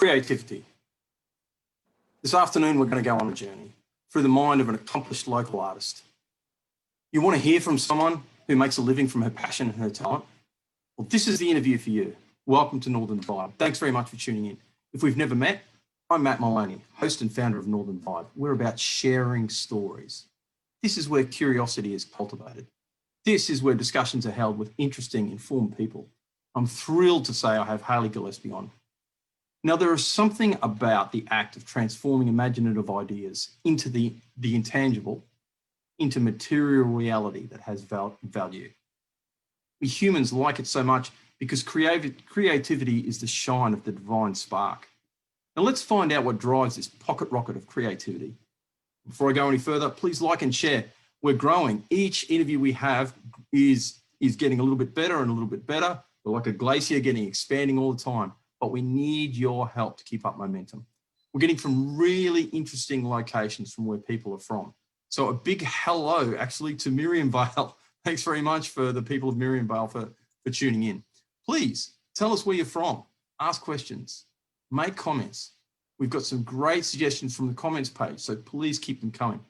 Creativity. This afternoon, we're going to go on a journey through the mind of an accomplished local artist. You want to hear from someone who makes a living from her passion and her talent? Well, this is the interview for you. Welcome to Northern Vibe. Thanks very much for tuning in. If we've never met, I'm Matt Maloney, host and founder of Northern Vibe. We're about sharing stories. This is where curiosity is cultivated. This is where discussions are held with interesting, informed people. I'm thrilled to say I have Hayley Gillespie on. Now, there is something about the act of transforming imaginative ideas into the intangible, into material reality that has value. We humans like it so much because creativity is the shine of the divine spark. Now, let's find out what drives this pocket rocket of creativity. Before I go any further, please like and share. We're growing. Each interview we have is getting a little bit better and a little bit better. We're like a glacier expanding all the time. But we need your help to keep up momentum. We're getting from really interesting locations from where people are from. So a big hello actually to Miriam Vale. Thanks very much for the people of Miriam Vale for tuning in. Please tell us where you're from, ask questions, make comments. We've got some great suggestions from the comments page, so please keep them coming.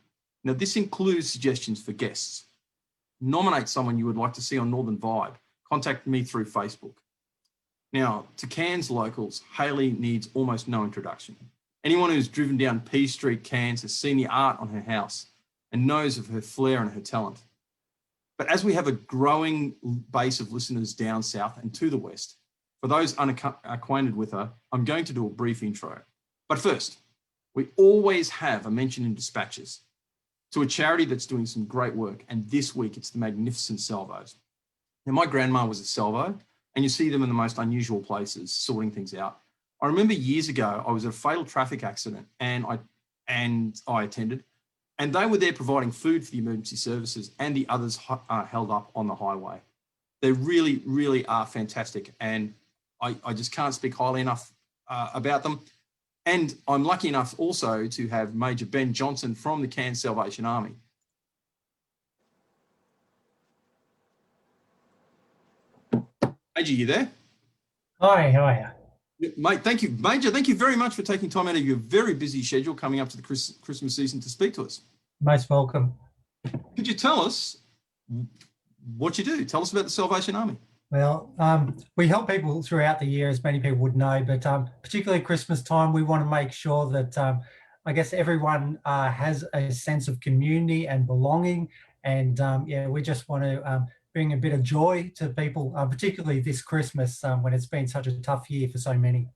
Now this includes suggestions for guests. Nominate someone you would like to see on Northern Vibe. Contact me through Facebook. Now, to Cairns locals, Hayley needs almost no introduction. Anyone who's driven down P Street, Cairns, has seen the art on her house and knows of her flair and her talent. But as we have a growing base of listeners down south and to the west, for those unacquainted with her, I'm going to do a brief intro. But first, we always have a mention in dispatches to a charity that's doing some great work, and this week it's the magnificent Salvos. Now, my grandma was a Salvo, and you see them in the most unusual places, sorting things out. I remember years ago, I was at a fatal traffic accident and I attended, and they were there providing food for the emergency services and the others held up on the highway. They really, really are fantastic, and I just can't speak highly enough about them. And I'm lucky enough also to have Major Ben Johnson from the Cairns Salvation Army. Major, you there? Hi, how are you? Mate, thank you. Major, thank you very much for taking time out of your very busy schedule coming up to the Christmas season to speak to us. Most welcome. Could you tell us what you do? Tell us about the Salvation Army. Well, we help people throughout the year, as many people would know, but particularly Christmas time, we want to make sure that I guess everyone has a sense of community and belonging. And yeah, we just want to bring a bit of joy to people, particularly this Christmas when it's been such a tough year for so many.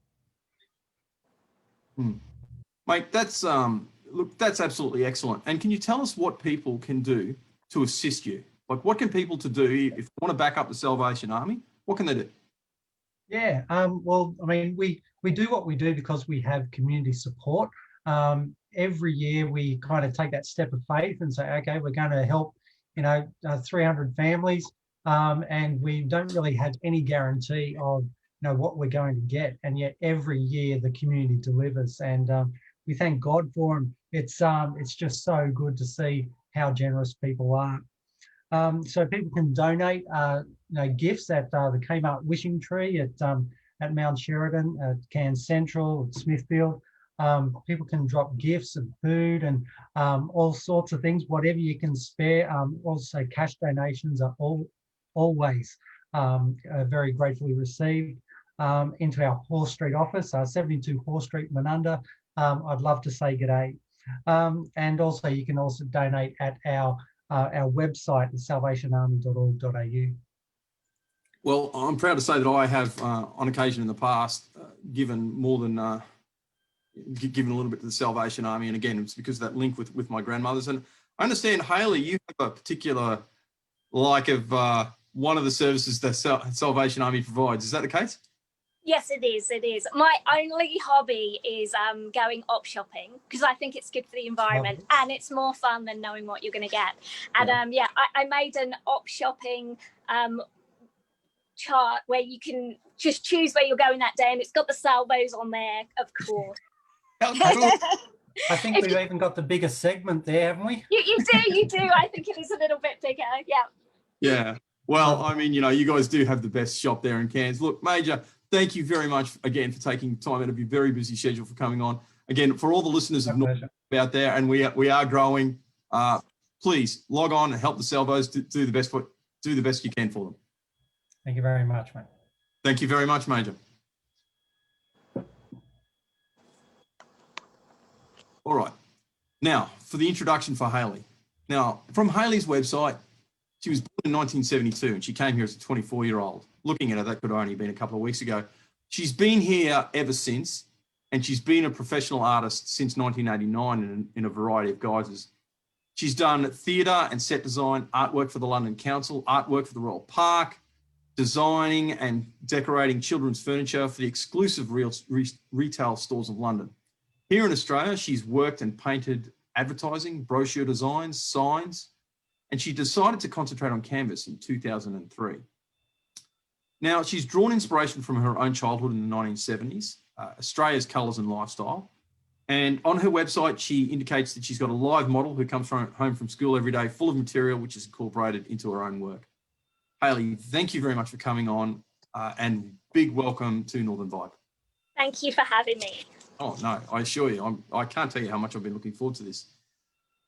Mate, that's look, that's absolutely excellent. And can you tell us what people can do to assist you? Like, what can people do if they want to back up the Salvation Army? What can they do? Yeah, well, I mean, we do what we do because we have community support. Every year we kind of take that step of faith and say, okay, we're going to help 300 families, and we don't really have any guarantee of what we're going to get, and yet every year the community delivers, and we thank God for them. It's just so good to see how generous people are. So people can donate gifts at the Kmart Wishing Tree at Mount Sheridan, at Cairns Central, at Smithfield. People can drop gifts of food and all sorts of things, whatever you can spare. Also, cash donations are always very gratefully received. Into our Horse Street office, 72 Horse Street, Menunda. I'd love to say g'day. And also, you can also donate at our website, salvationarmy.org.au. Well, I'm proud to say that I have, on occasion in the past, given more than given a little bit to the Salvation Army, and again, it's because of that link with my grandmothers. And I understand, Hayley, you have a particular like of one of the services that Salvation Army provides. Is that the case? Yes, it is. It is. My only hobby is going op shopping because I think it's good for the environment and it's more fun than knowing what you're going to get. And yeah, I made an op shopping chart where you can just choose where you're going that day, and it's got the Salvos on there, of course. I think we've even got the biggest segment there, haven't we? You do. I think it is a little bit bigger. Yeah. Yeah. Well, I mean, you guys do have the best shop there in Cairns. Look, Major, thank you very much again for taking time out of your very busy schedule for coming on. Again, for all the listeners of North out there, and we are growing, please log on and help the Salvos do the best you can for them. Thank you very much, mate. Thank you very much, Major. All right. Now, for the introduction for Hayley. Now, from Hayley's website, she was born in 1972 and she came here as a 24-year-old. Looking at her, that could have only been a couple of weeks ago. She's been here ever since, and she's been a professional artist since 1989 in a variety of guises. She's done theatre and set design, artwork for the London Council, artwork for the Royal Park, designing and decorating children's furniture for the exclusive retail stores of London. Here in Australia, she's worked and painted advertising, brochure designs, signs, and she decided to concentrate on canvas in 2003. Now, she's drawn inspiration from her own childhood in the 1970s, Australia's colours and lifestyle. And on her website, she indicates that she's got a live model who comes home from school every day, full of material, which is incorporated into her own work. Hayley, thank you very much for coming on, and big welcome to Northern Vibe. Thank you for having me. Oh, no, I assure you, I can't tell you how much I've been looking forward to this.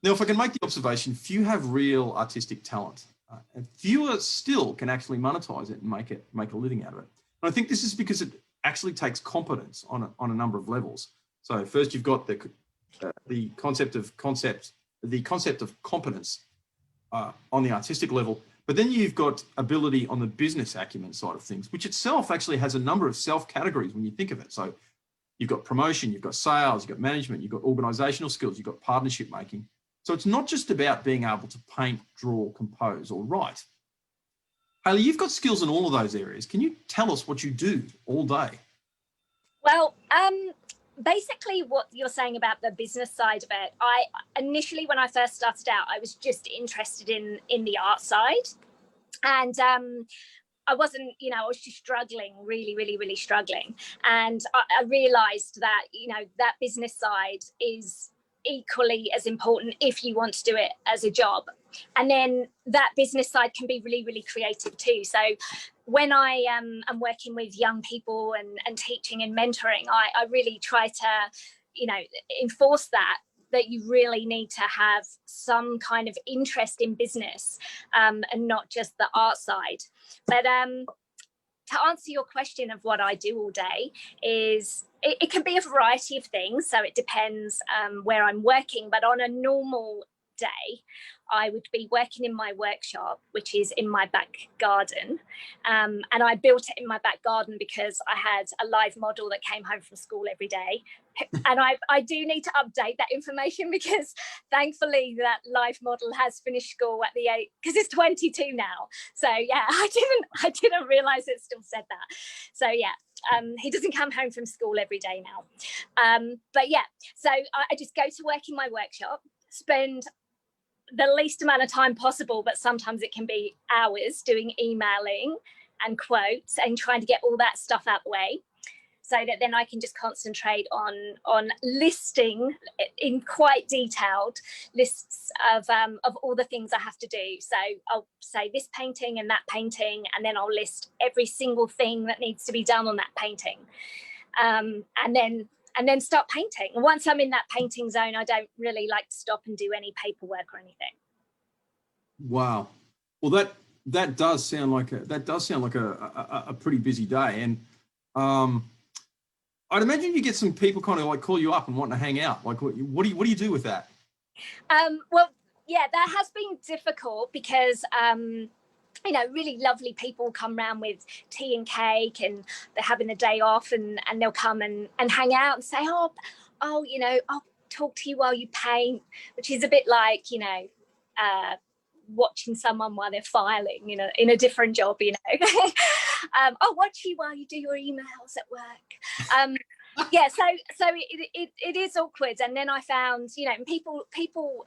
Now, if I can make the observation, few have real artistic talent, and fewer still can actually monetize it and make a living out of it. And I think this is because it actually takes competence on a number of levels. So first, you've got the concept of competence on the artistic level, but then you've got ability on the business acumen side of things, which itself actually has a number of self-categories when you think of it. So you've got promotion, you've got sales, you've got management, you've got organizational skills, you've got partnership making. So it's not just about being able to paint, draw, compose, or write. Hayley, you've got skills in all of those areas. Can you tell us what you do all day? Well, basically what you're saying about the business side of it, I initially, when I first started out, I was just interested in the art side. And I wasn't, I was just struggling, really struggling. And I realized that, that business side is equally as important if you want to do it as a job. And then that business side can be really creative too. So when I am working with young people and teaching and mentoring, I really try to, enforce that you really need to have some kind of interest in business and not just the art side. But to answer your question of what I do all day is it can be a variety of things. So it depends where I'm working, but on a normal day, I would be working in my workshop, which is in my back garden. And I built it in my back garden because I had a live model that came home from school every day. And I do need to update that information because thankfully that live model has finished school at the age, because it's 22 now. So yeah, I didn't realize it still said that. So yeah, he doesn't come home from school every day now. But yeah, so I just go to work in my workshop, spend the least amount of time possible, but sometimes it can be hours doing emailing and quotes and trying to get all that stuff out the way so that then I can just concentrate on listing in quite detailed lists of all the things I have to do. So I'll say this painting and that painting, and then I'll list every single thing that needs to be done on that painting. And then start painting. And once I'm in that painting zone, I don't really like to stop and do any paperwork or anything. Wow. Well, that does sound like a pretty busy day. And I'd imagine you get some people kind of like call you up and want to hang out. Like, what do you do with that? Well, yeah, that has been difficult because really lovely people come around with tea and cake and they're having a day off and they'll come and hang out and say, oh, I'll talk to you while you paint, which is a bit like, watching someone while they're filing, in a different job, I'll watch you while you do your emails at work. Yeah, so it is awkward. And then I found, people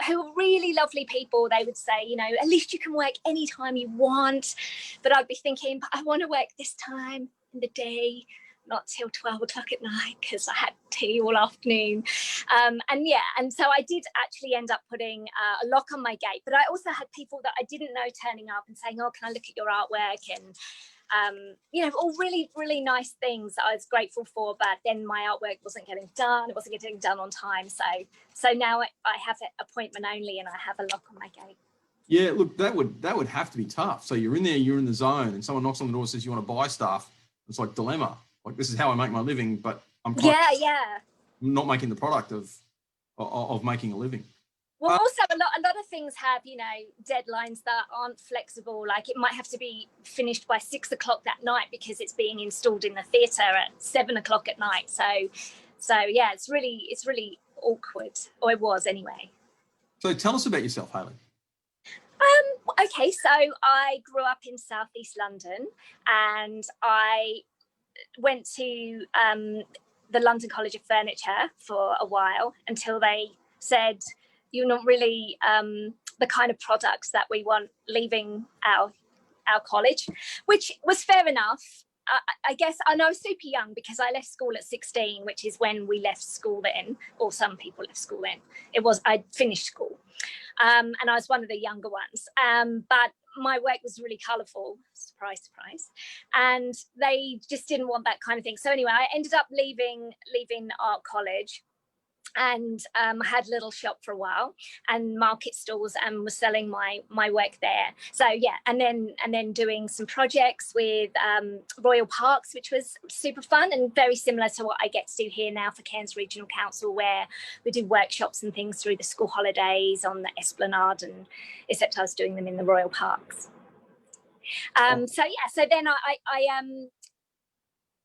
who are really lovely people, they would say, at least you can work anytime you want. But I'd be thinking, but I want to work this time in the day, not till 12 o'clock at night because I had tea all afternoon. And so I did actually end up putting a lock on my gate. But I also had people that I didn't know turning up and saying, oh, can I look at your artwork? And you know, all really, really nice things that I was grateful for, but then my artwork wasn't getting done. It wasn't getting done on time. So now I have it appointment only and I have a lock on my gate. Yeah, look, that would have to be tough. So you're in there, you're in the zone, and someone knocks on the door and says you want to buy stuff. It's like dilemma. Like, this is how I make my living, but I'm not making the product of making a living. Well, also a lot of things have, you know, deadlines that aren't flexible. Like, it might have to be finished by 6 o'clock that night because it's being installed in the theatre at 7 o'clock at night. So yeah, it's really awkward, or it was anyway. So tell us about yourself, Hayley. Okay, so I grew up in Southeast London, and I went to the London College of Furniture for a while until they said, you're not really the kind of products that we want leaving our college, which was fair enough. I guess, and I was super young because I left school at 16, which is when we left school then, or some people left school then. I finished school. And I was one of the younger ones. But my work was really colourful, surprise, surprise. And they just didn't want that kind of thing. So anyway, I ended up leaving art college, and I had a little shop for a while and market stalls, and was selling my work there. So yeah, and then doing some projects with Royal Parks, which was super fun and very similar to what I get to do here now for Cairns Regional Council, where we do workshops and things through the school holidays on the Esplanade, and except I was doing them in the Royal Parks. So yeah, so then I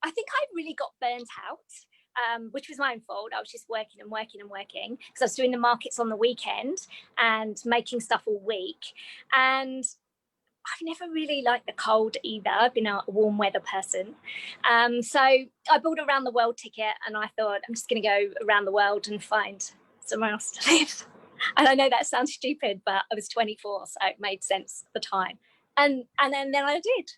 think I really got burnt out. Which was my own fault. I was just working because I was doing the markets on the weekend and making stuff all week. And I've never really liked the cold either. I've been a warm weather person. So I bought a round the world ticket, and I thought, I'm just going to go around the world and find somewhere else to live. And I know that sounds stupid, but I was 24, so it made sense at the time. And then I did.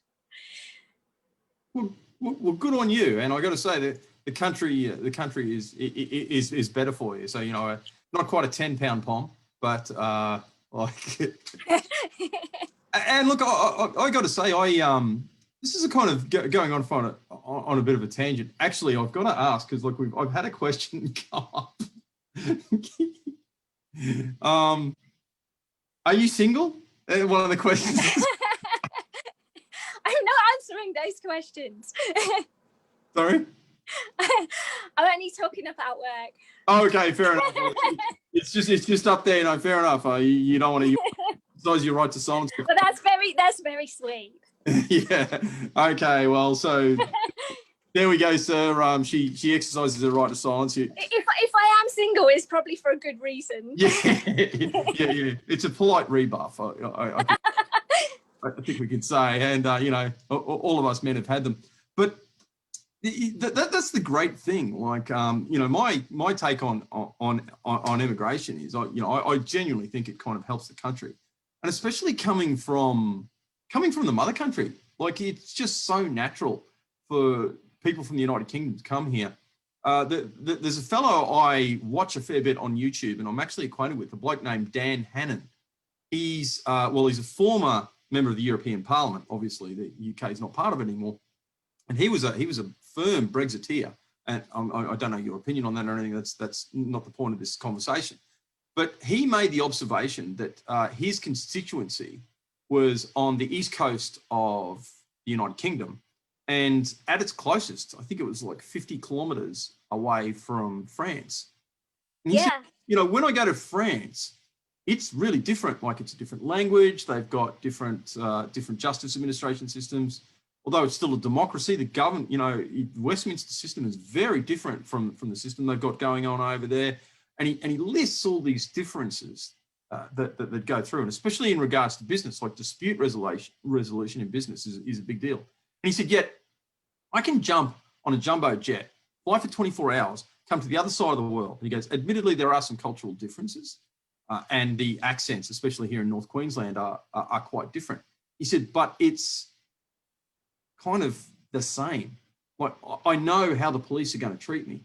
Well, good on you. And I got to say that the country is better for you. So, you know, not quite a 10-pound pom, but like. And look, I got to say, this is a kind of going on a bit of a tangent. Actually, I've got to ask, because look, I've had a question come up. Are you single? One of the questions. I'm not answering those questions. Sorry? I'm only talking about work. Oh, okay, fair enough. It's just up there, you know, fair enough. You don't want to exercise your right to silence. But that's very sweet. Yeah. Okay, well, so there we go, sir. She exercises her right to silence. If I am single, it's probably for a good reason. Yeah. It's a polite rebuff. I think we could say, and you know, all of us men have had them, but that's the great thing. Like, you know, my take on immigration is, I genuinely think it kind of helps the country, and especially coming from the mother country. Like, it's just so natural for people from the United Kingdom to come here. There's a fellow I watch a fair bit on YouTube, and I'm actually acquainted with, a bloke named Dan Hannan. He's a former member of the European Parliament. Obviously, the UK is not part of it anymore. And he was a firm Brexiteer. And I don't know your opinion on that or anything. That's not the point of this conversation. But he made the observation that his constituency was on the east coast of the United Kingdom, and at its closest, I think it was like 50 kilometers away from France. And he said, you know, when I go to France, it's really different. Like, it's a different language. They've got different justice administration systems. Although it's still a democracy, the government, you know, Westminster system is very different from the system they've got going on over there. And he lists all these differences that go through, and especially in regards to business, like dispute resolution in business is a big deal. And he said, yet I can jump on a jumbo jet, fly for 24 hours, come to the other side of the world. And he goes, admittedly, there are some cultural differences, and the accents, especially here in North Queensland, are quite different. He said, but it's kind of the same. Like, I know how the police are going to treat me,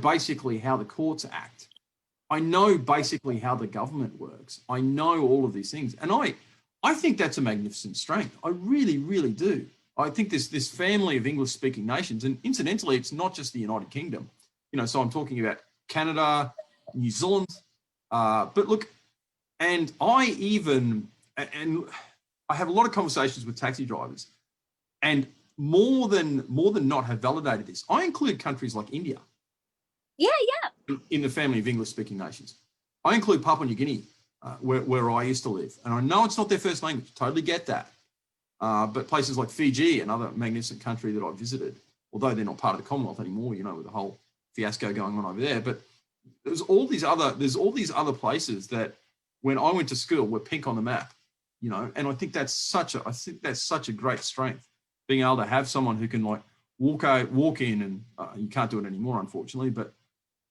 basically how the courts act. I know basically how the government works. I know all of these things. And I think that's a magnificent strength. I really, really do. I think this family of English-speaking nations, and incidentally, it's not just the United Kingdom. You know, so I'm talking about Canada, New Zealand, but look, and I have a lot of conversations with taxi drivers, and more than not have validated this. I include countries like India. Yeah. In the family of English-speaking nations. I include Papua New Guinea, where I used to live. And I know it's not their first language, totally get that. But places like Fiji, another magnificent country that I visited, although they're not part of the Commonwealth anymore, you know, with the whole fiasco going on over there. But there's all these other places that when I went to school were pink on the map, you know, and I think that's such a great strength, being able to have someone who can like walk in and you can't do it anymore, unfortunately, but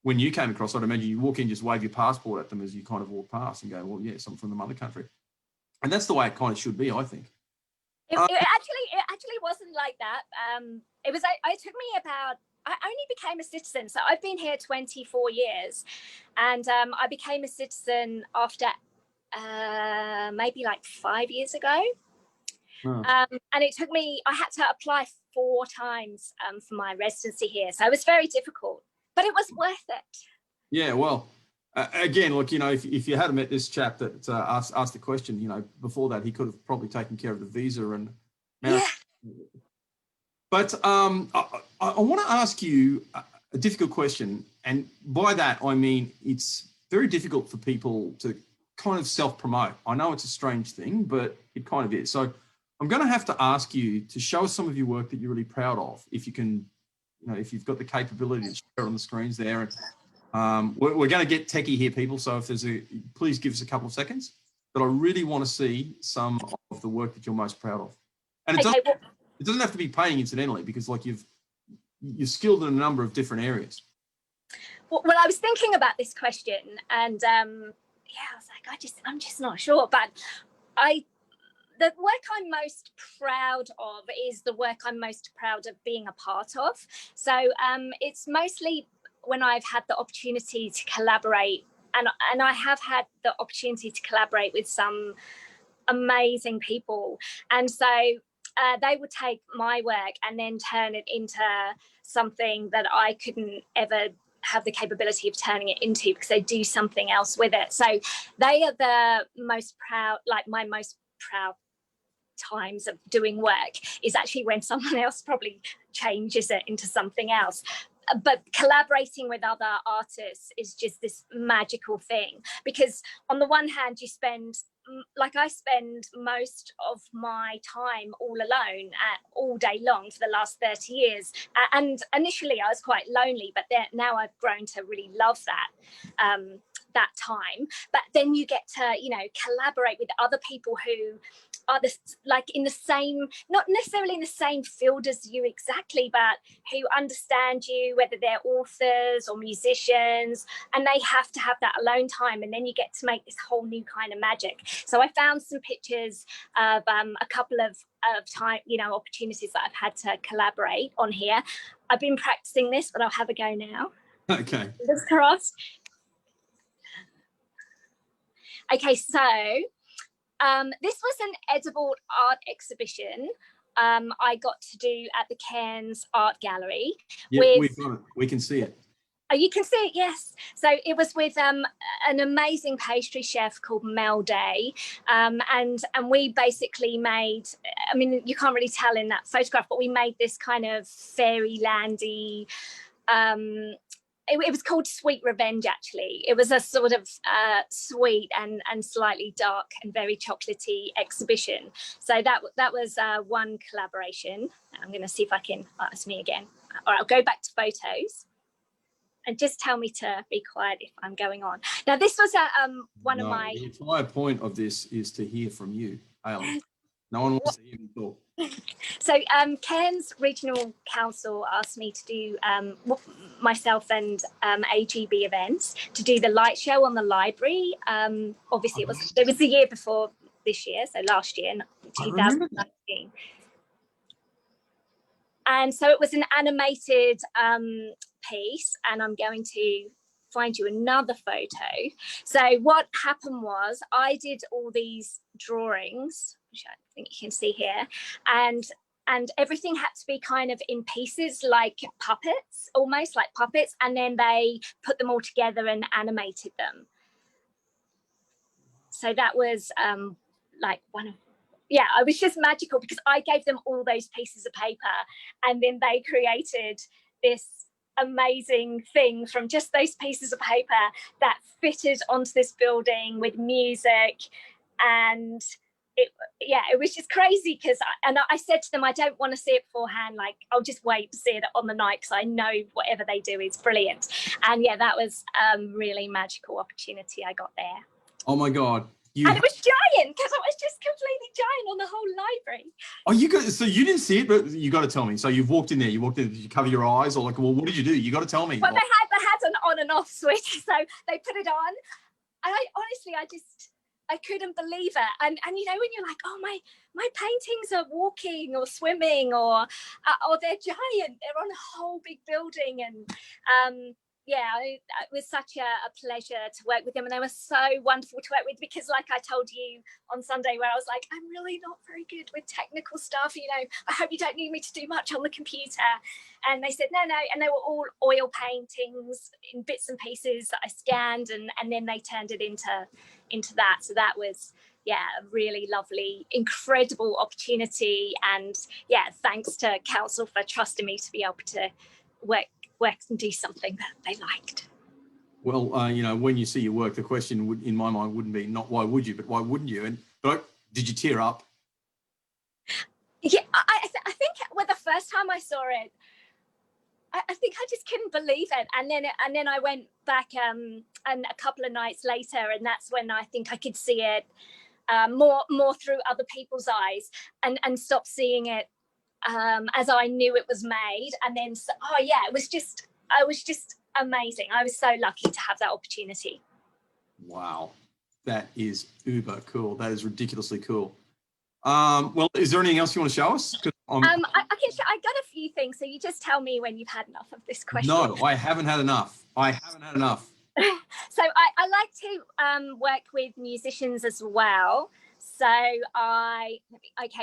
when you came across, I'd imagine you walk in, just wave your passport at them as you kind of walk past and go, well, yes, I'm from the mother country. And that's the way it kind of should be, I think. It actually wasn't like that. It took me about, I only became a citizen. So I've been here 24 years and I became a citizen after maybe like 5 years ago. Oh. And it took me, I had to apply 4 times for my residency here. So it was very difficult, but it was worth it. Yeah, well, again, look, you know, if you had met this chap that asked the question, you know, before that, he could have probably taken care of the visa and. Yeah. But I want to ask you a difficult question. And by that, I mean, it's very difficult for people to kind of self-promote. I know it's a strange thing, but it kind of is. So I'm going to have to ask you to show us some of your work that you're really proud of, if you can, you know, if you've got the capability to share it on the screens there. And we're going to get techie here, people. So if there's please give us a couple of seconds. But I really want to see some of the work that you're most proud of. And it doesn't have to be painting, incidentally, because like you're skilled in a number of different areas. Well, I was thinking about this question, and I was like, I'm just not sure. But the work I'm most proud of is the work I'm most proud of being a part of. So it's mostly when I've had the opportunity to collaborate, and I have had the opportunity to collaborate with some amazing people, and so they would take my work and then turn it into something that I couldn't ever have the capability of turning it into, because they do something else with it. So they are the most proud, like my most proud times of doing work is actually when someone else probably changes it into something else. But collaborating with other artists is just this magical thing, because on the one hand, I spend most of my time all alone all day long for the last 30 years. And initially I was quite lonely, but now I've grown to really love that time. But then you get to, you know, collaborate with other people who are in the same, not necessarily in the same field as you exactly, but who understand you, whether they're authors or musicians, and they have to have that alone time, and then you get to make this whole new kind of magic. So I found some pictures of a couple of time, you know, opportunities that I've had to collaborate on here. I've been practicing this, but I'll have a go now. Okay. Fingers crossed. Okay, so this was an edible art exhibition I got to do at the Cairns Art Gallery. Yeah, we've got it. We can see it. Oh, you can see it, yes. So it was with an amazing pastry chef called Mel Day. And we basically made, I mean, you can't really tell in that photograph, but we made this kind of fairylandy, it was called Sweet Revenge, actually. It was a sort of sweet and slightly dark and very chocolatey exhibition. So that was one collaboration. I'm going to see if I can, it's me again. All right, I'll go back to photos. And just tell me to be quiet if I'm going on. Now, this was one of my... The entire point of this is to hear from you, Hayley. No one wants to hear me talk. So Cairns Regional Council asked me to do, myself and AGB events, to do the light show on the library. Obviously, it was the year before this year, so last year, 2019. And so it was an animated piece, and I'm going to find you another photo. So what happened was I did all these drawings, which I think you can see here, and and everything had to be kind of in pieces, like puppets, almost like puppets, and then they put them all together and animated them. So that was like one of, yeah, it was just magical because I gave them all those pieces of paper and then they created this amazing thing from just those pieces of paper that fitted onto this building with music. And it was just crazy because I said to them, I don't want to see it beforehand, like I'll just wait to see it on the night because I know whatever they do is brilliant. And yeah, that was a really magical opportunity I got there. Oh my God. And it was giant because it was just completely giant on the whole library. Oh, so you didn't see it, but you got to tell me. So you've walked in there, did you cover your eyes or like, well, what did you do? You got to tell me. Well, they had an on and off switch, so they put it on. And I couldn't believe it. And you know, when you're like, oh, my paintings are walking or swimming or they're giant, they're on a whole big building. And yeah, it was such a pleasure to work with them, and they were so wonderful to work with because, like I told you on Sunday, where I was like, I'm really not very good with technical stuff, you know, I hope you don't need me to do much on the computer. And they said no, and they were all oil paintings in bits and pieces that I scanned, and then they turned it into that. So that was, yeah, a really lovely, incredible opportunity. And yeah, thanks to council for trusting me to be able to work and do something that they liked. Well, you know, when you see your work, the question in my mind wouldn't be not why would you, but why wouldn't you? But did you tear up? Yeah, I think well, the first time I saw it, I think I just couldn't believe it. And then I went back and a couple of nights later, and that's when I think I could see it more through other people's eyes and stop seeing it as I knew it was made. And then, oh yeah, it was just amazing. I was so lucky to have that opportunity. Wow, that is uber cool. That is ridiculously cool. Well, is there anything else you want to show us? I got a few things, so you just tell me when you've had enough of this question. No, I haven't had enough. So I like to work with musicians as well. So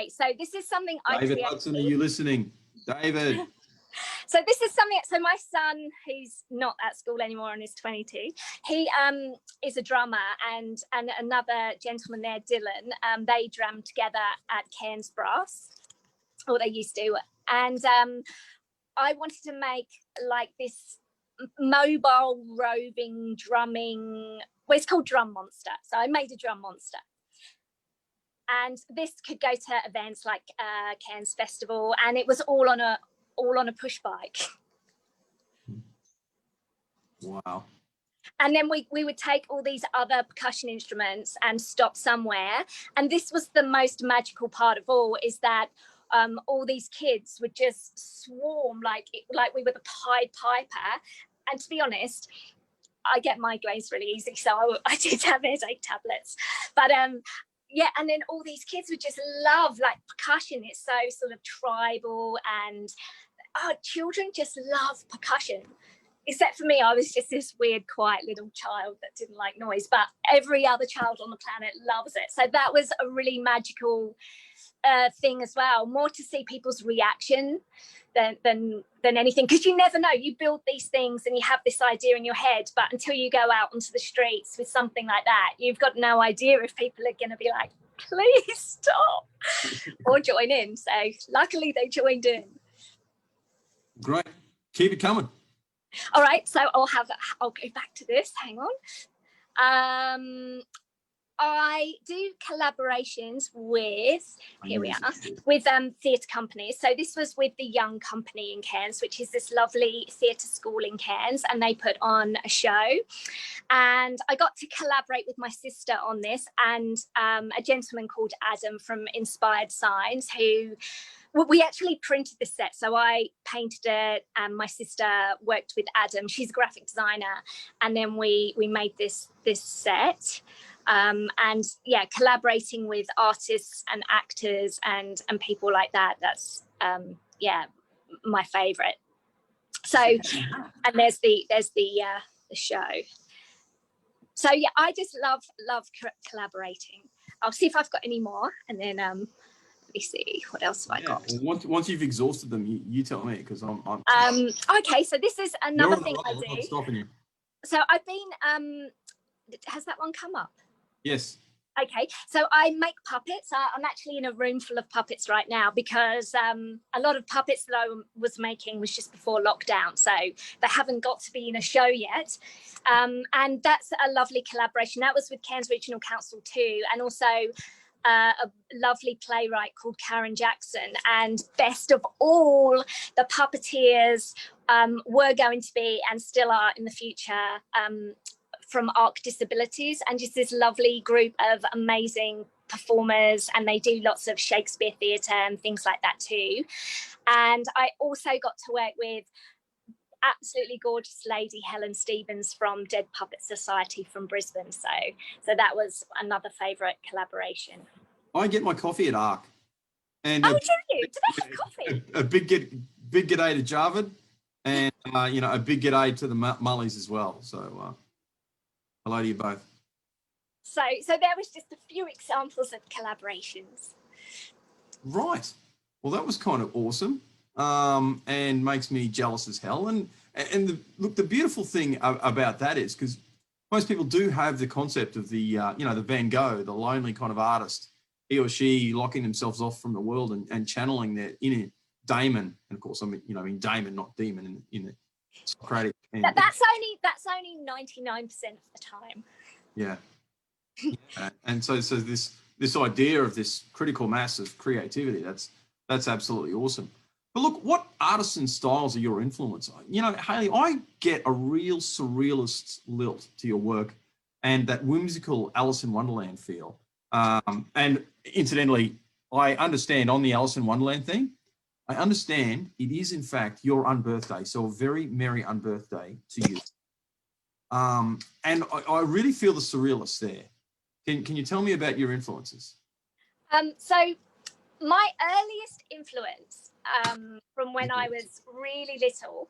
so this is something David Hudson, are you listening? David. So this is something, so my son, who's not at school anymore and is 22, he is a drummer, and another gentleman there, Dylan, they drum together at Cairns Brass, or they used to. And I wanted to make like this mobile roving drumming, well, it's called Drum Monster. So I made a drum monster. And this could go to events like Cairns Festival, and it was all on a push bike. Wow. And then we would take all these other percussion instruments and stop somewhere. And this was the most magical part of all, is that all these kids would just swarm like we were the Pied Piper. And to be honest, I get migraines really easy, so I did have headache tablets. But yeah, and then all these kids would just love like percussion. It's so sort of tribal, and children just love percussion. Except for me, I was just this weird, quiet little child that didn't like noise, but every other child on the planet loves it. So that was a really magical thing as well, more to see people's reaction than anything, because you never know. You build these things and you have this idea in your head, but until you go out onto the streets with something like that, you've got no idea if people are going to be like, please stop, or join in. So luckily they joined in. Great, keep it coming. All right, so I'll go back to this. Hang on. I do collaborations with, here we are, with theatre companies. So this was with the Young Company in Cairns, which is this lovely theatre school in Cairns, and they put on a show. And I got to collaborate with my sister on this, and a gentleman called Adam from Inspired Signs, who we actually printed the set. So I painted it, and my sister worked with Adam. She's a graphic designer, and then we made this set. And yeah, collaborating with artists and actors and people like that, that's yeah, my favorite. So, and there's the show. So yeah, I just love collaborating. I'll see if I've got any more, and then Let me see, what else have I got? Well, once you've exhausted them, you tell me, because I'm Okay, so this is another thing I do. I'm stopping you. So I've been, has that one come up? Yes. Okay, so I make puppets. I'm actually in a room full of puppets right now because a lot of puppets that I was making was just before lockdown, so they haven't got to be in a show yet. And that's a lovely collaboration. That was with Cairns Regional Council too, and also a lovely playwright called Karen Jackson. And best of all, the puppeteers were going to be and still are in the future from ARC Disabilities, and just this lovely group of amazing performers, and they do lots of Shakespeare theatre and things like that too. And I also got to work with absolutely gorgeous lady Helen Stevens from Dead Puppet Society from Brisbane, so that was another favourite collaboration. I get my coffee at ARC. And do you? Do they have coffee? A big g'day to Jarvid, and a big g'day to the Mullies as well. So hello to you both. So there was just a few examples of collaborations. Right. Well, that was kind of awesome, and makes me jealous as hell. And the beautiful thing about that is, because most people do have the concept of the the Van Gogh, the lonely kind of artist, he or she locking themselves off from the world and channeling their inner daemon. And of course, I mean daemon, not demon in the Socratic. That's only 99% of the time. Yeah. And so this idea of this critical mass of creativity, that's absolutely awesome. But look, what artists and styles are your influence? Hayley, I get a real surrealist lilt to your work and that whimsical Alice in Wonderland feel. And incidentally, I understand on the Alice in Wonderland thing, I understand it is in fact your unbirthday, so a very merry unbirthday to you. And I really feel the surrealists there. Can you tell me about your influences? So my earliest influence from when I was really little,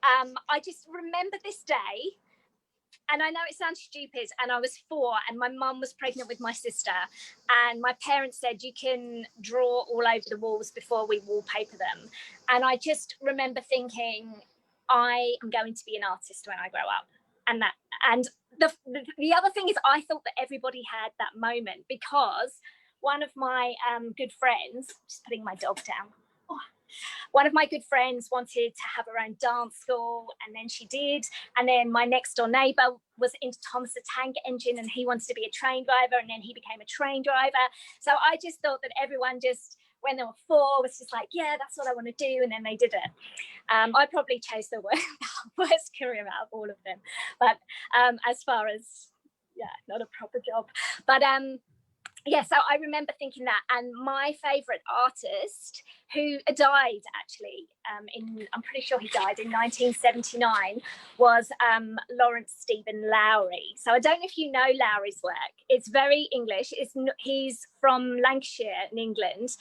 I just remember this day, and I know it sounds stupid, and I was 4 and my mum was pregnant with my sister, and my parents said you can draw all over the walls before we wallpaper them. And I just remember thinking, I am going to be an artist when I grow up. And the other thing is, I thought that everybody had that moment, because one of my good friends, just putting my dog down, one of my good friends wanted to have her own dance school, and then she did. And then my next door neighbour was into Thomas the Tank Engine, and he wanted to be a train driver, and then he became a train driver. So I just thought that everyone just, when they were 4, was just like, yeah, that's what I want to do, and then they did it. I probably chose the worst career out of all of them, but as far as, not a proper job. But so I remember thinking that. And my favourite artist, who died actually, I'm pretty sure he died in 1979, was Lawrence Stephen Lowry. So I don't know if you know Lowry's work. It's very English. He's from Lancashire in England.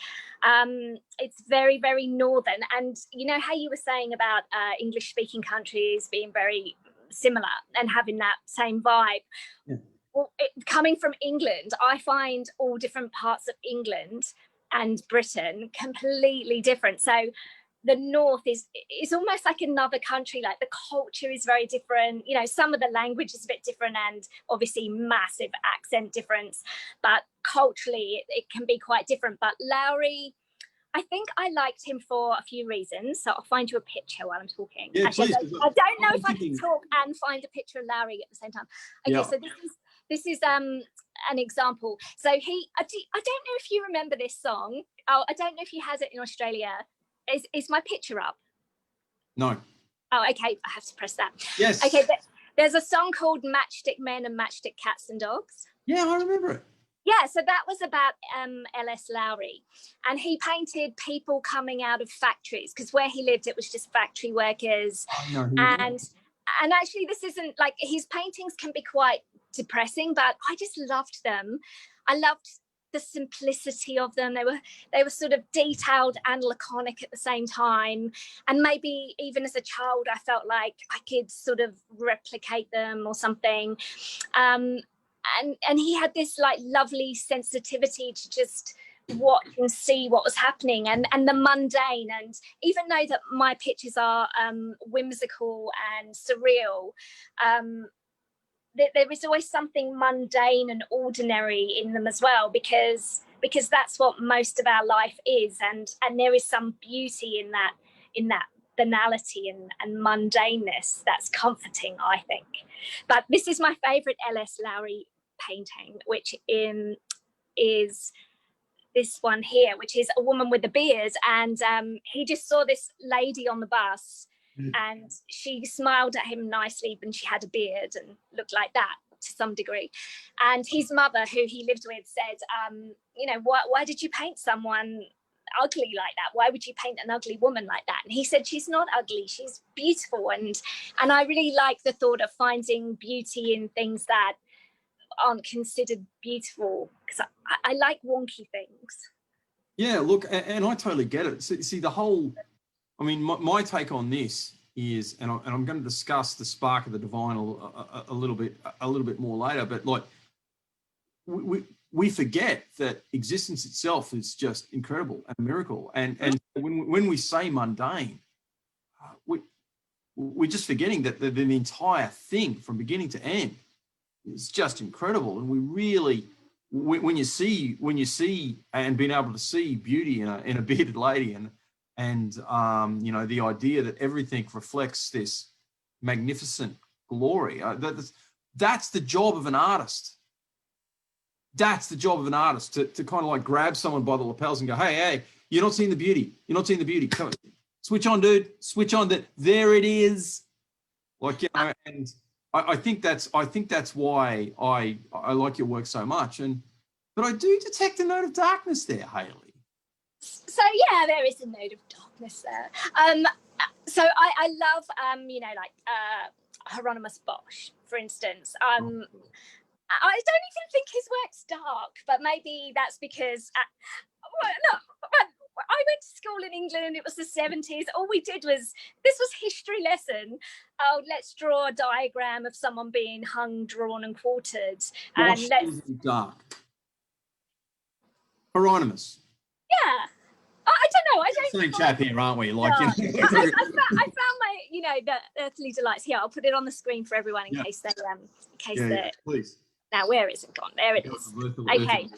It's very, very northern. And you know how you were saying about English-speaking countries being very similar and having that same vibe? Yeah. Well, coming from England, I find all different parts of England and Britain completely different. So the north is almost like another country. Like the culture is very different. Some of the language is a bit different, and obviously massive accent difference. But culturally, it can be quite different. But Lowry, I think I liked him for a few reasons. So I'll find you a picture while I'm talking. Yeah, actually, please, I don't know if I can talk and find a picture of Lowry at the same time. Okay, so this is an example. So I don't know if you remember this song. Oh, I don't know if he has it in Australia. Is my picture up? No. Oh, okay. I have to press that. Yes. Okay. There's a song called Matchstick Men and Matchstick Cats and Dogs. Yeah, I remember it. Yeah, so that was about L.S. Lowry, and he painted people coming out of factories, because where he lived, it was just factory workers. Oh, no, and actually, this isn't like, his paintings can be quite depressing, but I just loved them. I loved the simplicity of them. They were sort of detailed and laconic at the same time, and maybe even as a child I felt like I could sort of replicate them or something. And he had this like lovely sensitivity to just what and see what was happening, and the mundane. And even though that my pictures are whimsical and surreal, there is always something mundane and ordinary in them as well, because that's what most of our life is, and there is some beauty in that banality and mundaneness that's comforting, I think. But this is my favorite L.S. Lowry painting, which is this one here, which is a woman with a beard, and he just saw this lady on the bus, and she smiled at him nicely, and she had a beard and looked like that to some degree. And his mother, who he lived with, said, why did you paint someone ugly like that? Why would you paint an ugly woman like that? And he said, she's not ugly, she's beautiful. And I really like the thought of finding beauty in things that aren't considered beautiful, because I like wonky things. Yeah, look, and I totally get it. See the whole, I mean, my take on this is, and I'm going to discuss the spark of the divine a little bit more later, but like we forget that existence itself is just incredible and a miracle. And when we say mundane, we're just forgetting that the entire thing from beginning to end is just incredible. And we really, when you see and being able to see beauty in a bearded lady, and the idea that everything reflects this magnificent glory, that's the job of an artist. That's the job of an artist, to kind of like grab someone by the lapels and go, hey, you're not seeing the beauty. You're not seeing the beauty. Come on, switch on, dude. Switch on. There it is. Like, and I think that's why I like your work so much. But I do detect a note of darkness there, Hayley. So yeah, there is a note of darkness there. So I love Hieronymus Bosch, for instance. I don't even think his work's dark, but maybe that's because I went to school in England. It was the 70s. All we did was, this was history lesson. Oh, let's draw a diagram of someone being hung, drawn, and quartered. And let's dark. Hieronymus. Yeah. I don't know. I don't. Same chap here, aren't we? Like, I found my, the Earthly Delights here. I'll put it on the screen for everyone in case they, please. Now, where is it gone? There it is. Okay.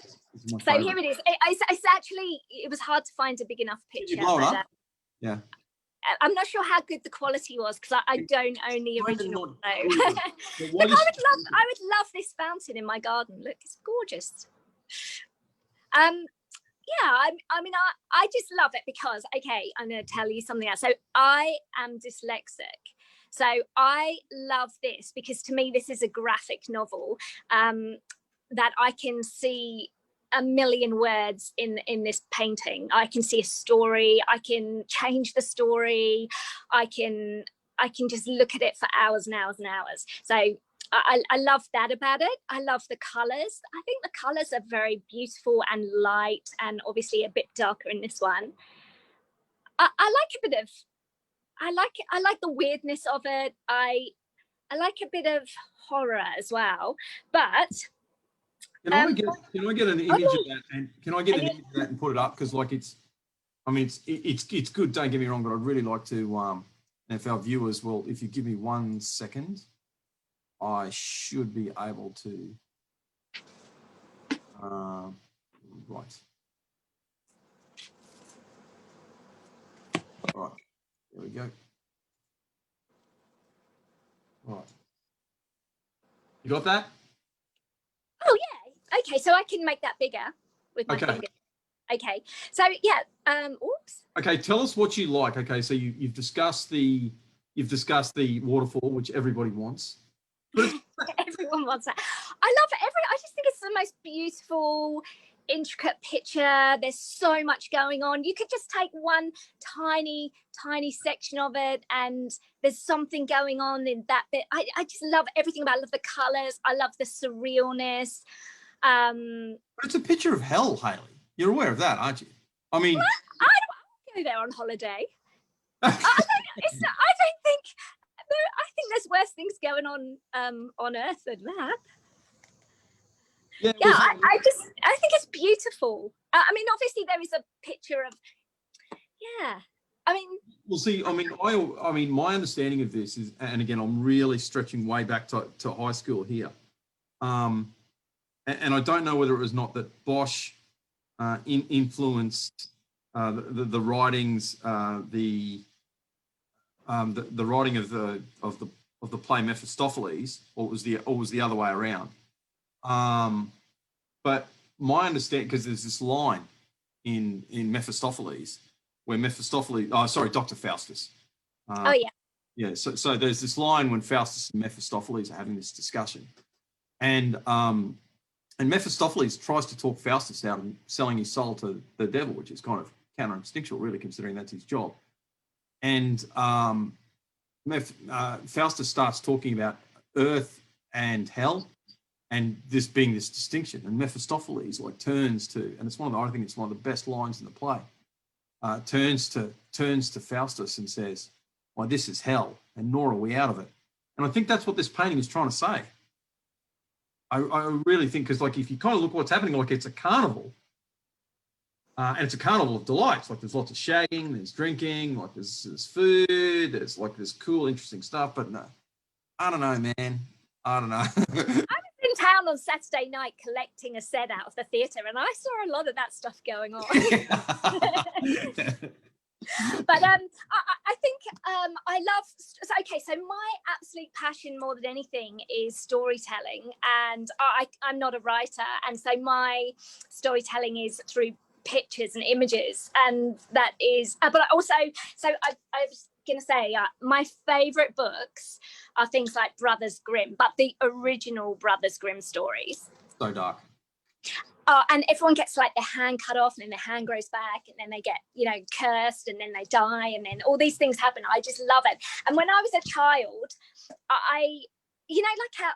So here it is. It's actually, it was hard to find a big enough picture. But, yeah. I'm not sure how good the quality was, because I don't own the original. I would love this fountain in my garden. Look, it's gorgeous. Yeah, I just love it because, okay, I'm going to tell you something else. So I am dyslexic. So I love this because to me, this is a graphic novel that I can see a million words in this painting. I can see a story. I can change the story. I can just look at it for hours and hours and hours. So I love that about it. I love the colors. I think the colors are very beautiful and light, and obviously a bit darker in this one. I like a bit of, I like the weirdness of it. I like a bit of horror as well. But can I get an image of that? And can I get an image of that and put it up? Because like it's good. Don't get me wrong, but I'd really like to. If our viewers will, if you give me 1 second, I should be able to. Right. All right. There we go. All right. You got that? Oh yeah. Okay, so I can make that bigger with my finger. Okay. So yeah. Oops. Okay. Tell us what you like. Okay. So you've discussed the waterfall, which everybody wants. Everyone wants that. I love it. I just think it's the most beautiful, intricate picture. There's so much going on. You could just take one tiny section of it, and there's something going on in that bit. I just love everything about it. I love the colors. I love the surrealness. But it's a picture of hell, Hayley. You're aware of that, aren't you? I mean, I don't go there on holiday. I think there's worse things going on Earth than that. Yeah, I think it's beautiful. I mean, obviously there is a picture of, yeah. I mean, well, see, I mean, my understanding of this is, and again, I'm really stretching way back to high school here. And I don't know whether it was not that Bosch influenced the writings, the writing of the play Mephistopheles, or it was the other way around. But my understanding, because there's this line in Mephistopheles where Dr. Faustus. oh yeah. Yeah, so there's this line when Faustus and Mephistopheles are having this discussion, and Mephistopheles tries to talk Faustus out of selling his soul to the devil, which is kind of counter-instinctual, really, considering that's his job. And Faustus starts talking about earth and hell, and this being this distinction. And Mephistopheles turns to, and I think it's one of the best lines in the play. Turns to Faustus and says, "Why, this is hell, and nor are we out of it." And I think that's what this painting is trying to say. I really think, because if you kind of look what's happening, it's a carnival, and it's a carnival of delights. There's lots of shagging, there's drinking, there's food, there's this cool, interesting stuff. But no, I don't know, man. I don't know. I was in town on Saturday night collecting a set out of the theatre, and I saw a lot of that stuff going on. But I think I love, so my absolute passion more than anything is storytelling, and I'm not a writer, and so my storytelling is through pictures and images, and that is, but also, so I was going to say, my favourite books are things like Brothers Grimm, but the original Brothers Grimm stories. So dark. And everyone gets their hand cut off, and then their hand grows back, and then they get, cursed, and then they die, and then all these things happen. I just love it. And when I was a child, I how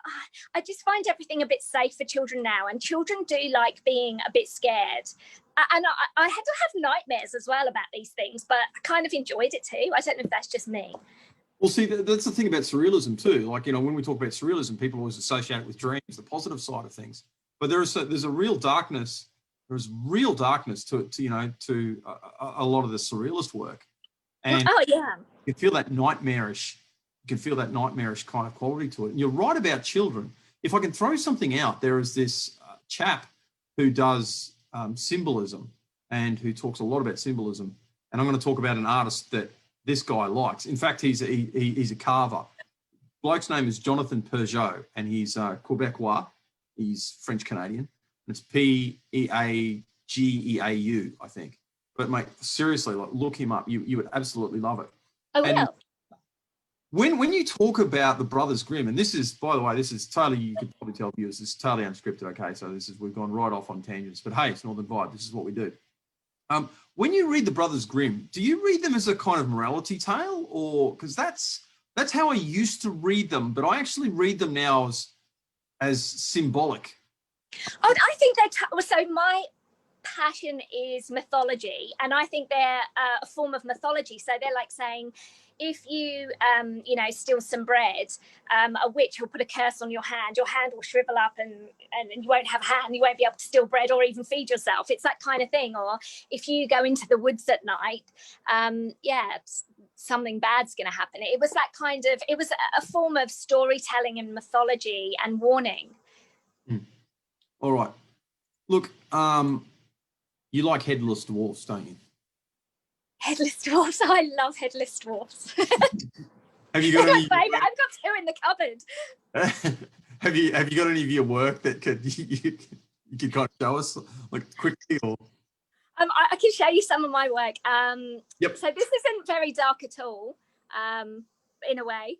I just find everything a bit safe for children now, and children do like being a bit scared. And I had to have nightmares as well about these things, but I kind of enjoyed it too. I don't know if that's just me. Well, see, that's the thing about surrealism too. When we talk about surrealism, people always associate it with dreams, the positive side of things. But there's a real darkness. There's real darkness to a lot of the surrealist work, and you can feel that nightmarish. You can feel that nightmarish kind of quality to it. And you're right about children. If I can throw something out, there is this chap who does symbolism and who talks a lot about symbolism. And I'm going to talk about an artist that this guy likes. In fact, he's a carver. Bloke's name is Jonathan Peugeot, and he's Quebecois. He's French Canadian. It's Peageau, I think. But mate, seriously, look him up. You would absolutely love it. I will. When you talk about the Brothers Grimm, and this is, by the way, this is totally, you could probably tell viewers, this is totally unscripted. Okay, so we've gone right off on tangents. But hey, it's Northern Vibe. This is what we do. When you read the Brothers Grimm, do you read them as a kind of morality tale, or because that's how I used to read them, but I actually read them now as symbolic? Oh, I think so my passion is mythology, and I think they're a form of mythology. So they're like saying, if you steal some bread, a witch will put a curse on your hand will shrivel up, and you won't have a hand, you won't be able to steal bread or even feed yourself. It's that kind of thing. Or if you go into the woods at night, something bad's going to happen. It was that kind of, it was a form of storytelling and mythology and warning. All right. Look, you like headless dwarfs, don't you? Headless dwarfs. Oh, I love headless dwarfs. Have you got any? I've got two in the cupboard. Have you got any of your work that you could kind of show us, quickly? Or I can show you some of my work. Yep. So this isn't very dark at all, in a way.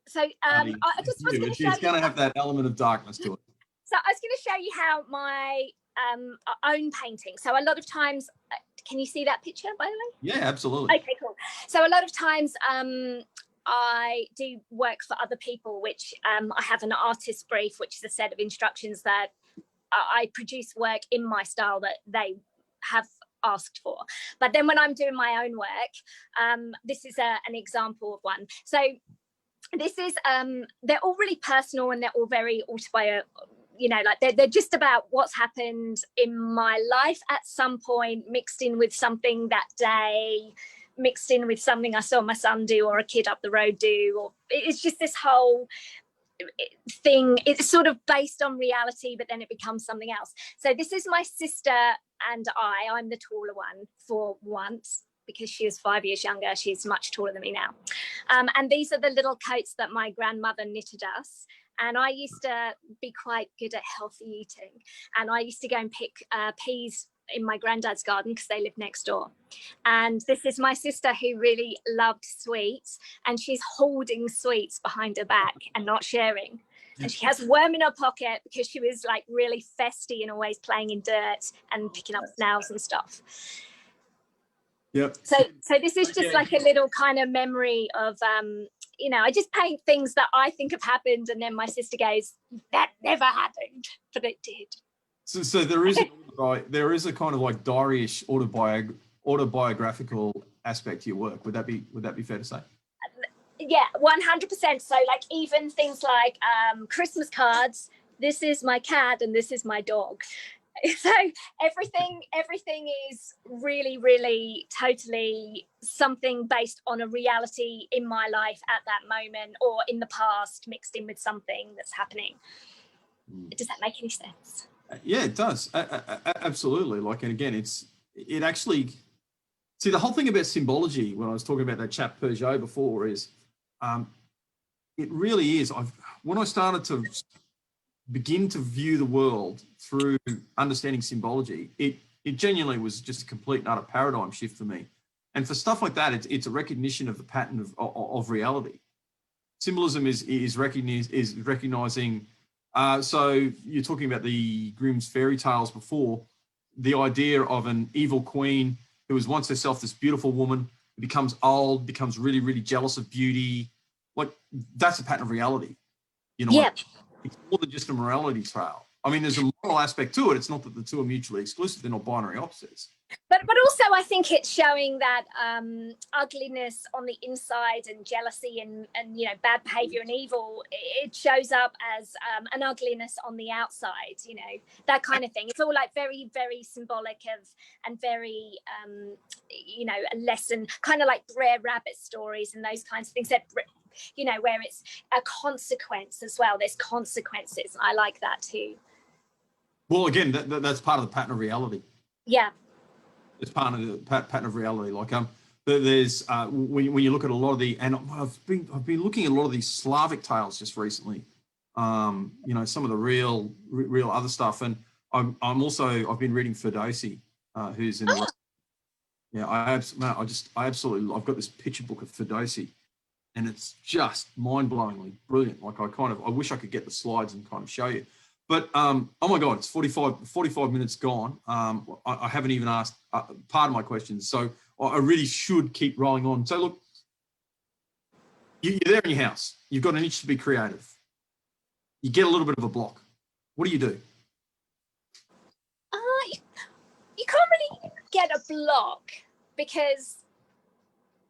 So I just was going to show you. It's going to have that element of darkness to it. So I was going to show you how my own painting. So a lot of times, can you see that picture, by the way? Yeah, absolutely. Okay, cool. So a lot of times I do work for other people, which I have an artist brief, which is a set of instructions that I produce work in my style that they have asked for. But then when I'm doing my own work, this is an example of one. So this is, they're all really personal, and they're all very you know, like they're just about what's happened in my life at some point, mixed in with something that day, mixed in with something I saw my son do or a kid up the road do. Or it's just this whole thing. It's sort of based on reality, but then it becomes something else. So this is my sister and I'm the taller one for once, because she is 5 years younger. She's much taller than me now. And these are the little coats that my grandmother knitted us. And I used to be quite good at healthy eating. And I used to go and pick peas in my granddad's garden because they lived next door. And this is my sister who really loved sweets. And she's holding sweets behind her back and not sharing. And she has a worm in her pocket because she was like really festy and always playing in dirt and picking up snails and stuff. Yep. So this is just like a little kind of memory of, you know, I just paint things that I think have happened, and then my sister goes, "That never happened," but it did. So there is a kind of like diary-ish autobiographical aspect to your work. Would that be fair to say? Yeah, 100%. So like even things like Christmas cards. This is my cat and this is my dog. So everything is really, really totally something based on a reality in my life at that moment or in the past, mixed in with something that's happening. Does that make any sense? Yeah, it does. Absolutely. Like, and again, it actually, see, the whole thing about symbology, when I was talking about that chap Peugeot before, is it really is. When I started to begin to view the world through understanding symbology, it genuinely was just a complete and utter paradigm shift for me. And for stuff like that, it's a recognition of the pattern of reality. Symbolism is recognizing. So you're talking about the Grimm's fairy tales before, the idea of an evil queen who was once herself this beautiful woman, who becomes old, becomes really, really jealous of beauty. Like, that's a pattern of reality. You know, yeah. It's more than just a morality trail. I mean, there's a moral aspect to it. It's not that the two are mutually exclusive. They're not binary opposites. But also I think it's showing that ugliness on the inside and jealousy and you know, bad behavior and evil, it shows up as an ugliness on the outside, you know, that kind of thing. It's all like very, very symbolic of, and very, you know, a lesson, kind of like Brer Rabbit stories and those kinds of things that, you know, where it's a consequence as well. There's consequences. I like that too. Well, again, that's part of the pattern of reality. Yeah. It's part of the pattern of reality. Like there's when you look at a lot of and I've been looking at a lot of these Slavic tales just recently. You know, some of the real other stuff, and I've been reading Ferdowsi, who's in. Yeah, I've got this picture book of Ferdowsi, and it's just mind-blowingly brilliant. Like I wish I could get the slides and kind of show you. But, oh my God, it's 45 minutes gone. I haven't even asked part of my questions. So I really should keep rolling on. So look, you're there in your house. You've got an itch to be creative. You get a little bit of a block. What do? You can't really get a block because...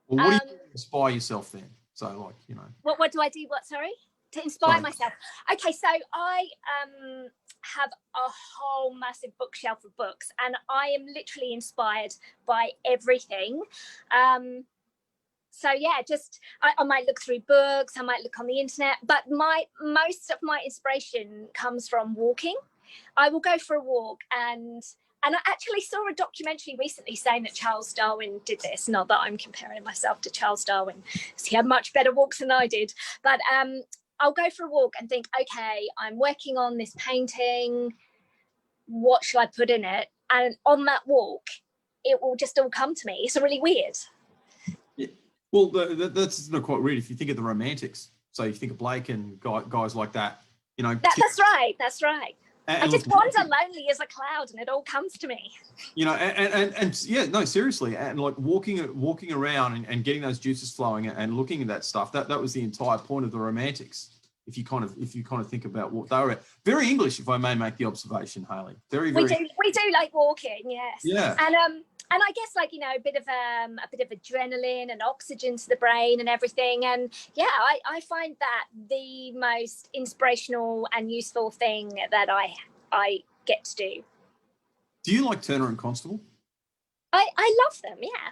Well, what do you inspire yourself then? So like, you know... What do I do? What, sorry? To inspire myself. Okay, so I have a whole massive bookshelf of books, and I am literally inspired by everything. So yeah, just I might look through books, I might look on the internet, but most of my inspiration comes from walking. I will go for a walk, and I actually saw a documentary recently saying that Charles Darwin did this. Not that I'm comparing myself to Charles Darwin, because he had much better walks than I did, but I'll go for a walk and think, okay, I'm working on this painting. What shall I put in it? And on that walk, it will just all come to me. It's really weird. Yeah. Well, that's not quite weird if you think of the Romantics. So you think of Blake and guys like that, you know. That's right. That's right. I just wander lonely as a cloud, and it all comes to me. You know, and yeah, no, seriously, and like walking around and getting those juices flowing and looking at that stuff. That was the entire point of the Romantics. If you kind of think about what they were at. Very English, if I may make the observation, Hayley. Very. We do like walking, yes. Yeah. And I guess, like, you know, a bit of adrenaline and oxygen to the brain and everything. And yeah, I find that the most inspirational and useful thing that I get to do. Do you like Turner and Constable? I love them, yeah.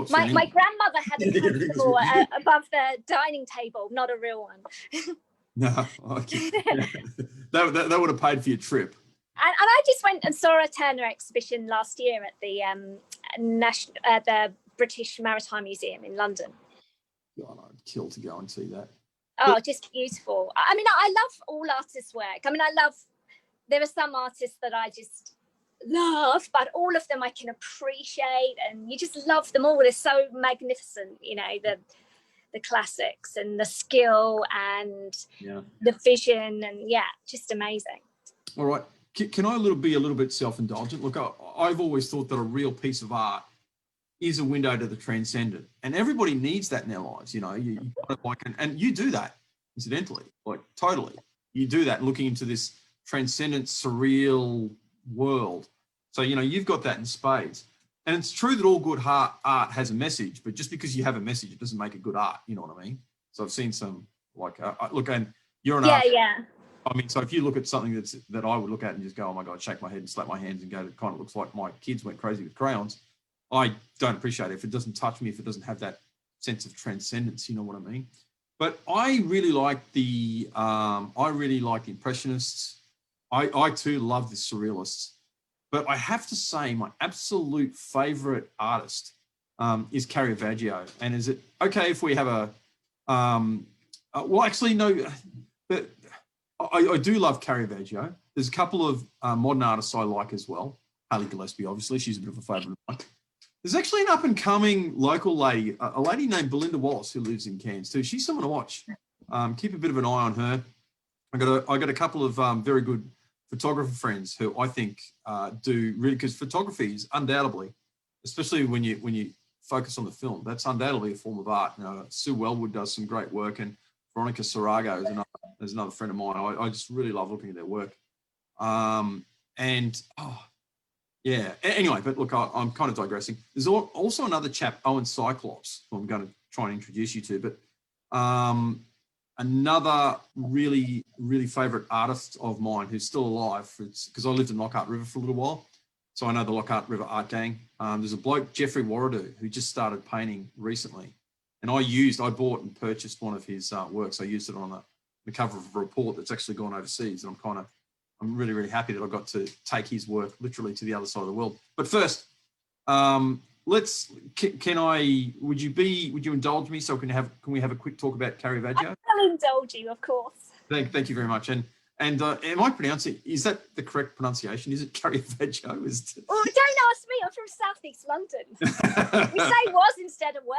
My grandmother had a Constable above the dining table, not a real one. No, that would have paid for your trip. And I just went and saw a Turner exhibition last year at the British Maritime Museum in London. God, I'd kill to go and see that. Oh, just beautiful. I mean, I love all artists' work. I mean, there are some artists that I just love, but all of them I can appreciate, and you just love them all. They're so magnificent, you know, the classics and the skill and the vision, and just amazing. All right. Can I be a little bit self-indulgent? Look, I've always thought that a real piece of art is a window to the transcendent, and everybody needs that in their lives. You know, you kind of like, and you do that, incidentally, like totally. You do that looking into this transcendent, surreal world. So, you know, you've got that in spades. And it's true that all good art has a message, but just because you have a message, it doesn't make it good art. You know what I mean? So I've seen some, like, look, and you're an artist. Yeah. I mean, so if you look at something that I would look at and just go, oh my God, shake my head and slap my hands and go, it kind of looks like my kids went crazy with crayons. I don't appreciate it if it doesn't touch me, if it doesn't have that sense of transcendence, you know what I mean? But I really like the Impressionists. I too love the Surrealists. But I have to say my absolute favorite artist is Caravaggio. And is it okay if we have a, well, actually, no, but I do love Caravaggio. There's a couple of modern artists I like as well. Hayley Gillespie, obviously, she's a bit of a favourite of mine. There's actually an up-and-coming local lady, a lady named Belinda Wallace, who lives in Cairns too. She's someone to watch. Keep a bit of an eye on her. I got a couple of very good photographer friends who I think do really, because photography is undoubtedly, especially when you focus on the film, that's undoubtedly a form of art. You know, Sue Wellwood does some great work, and Veronica Sarago is another friend of mine. I just really love looking at their work. Anyway, but look, I'm kind of digressing. There's also another chap, Owen Cyclops, who I'm going to try and introduce you to, but another really, really favourite artist of mine who's still alive, because I lived in Lockhart River for a little while, so I know the Lockhart River art gang. There's a bloke, Jeffrey Warradu, who just started painting recently, and I bought and purchased one of his works. I used it on the cover of a report that's actually gone overseas, and I'm really, really happy that I got to take his work literally to the other side of the world. But first, would you indulge me so can we have a quick talk about Caravaggio? I'll indulge you, of course. Thank you very much. And am I pronouncing, is that the correct pronunciation? Is it Caravaggio? Well, don't ask me, I'm from Southeast London. We say was instead of were.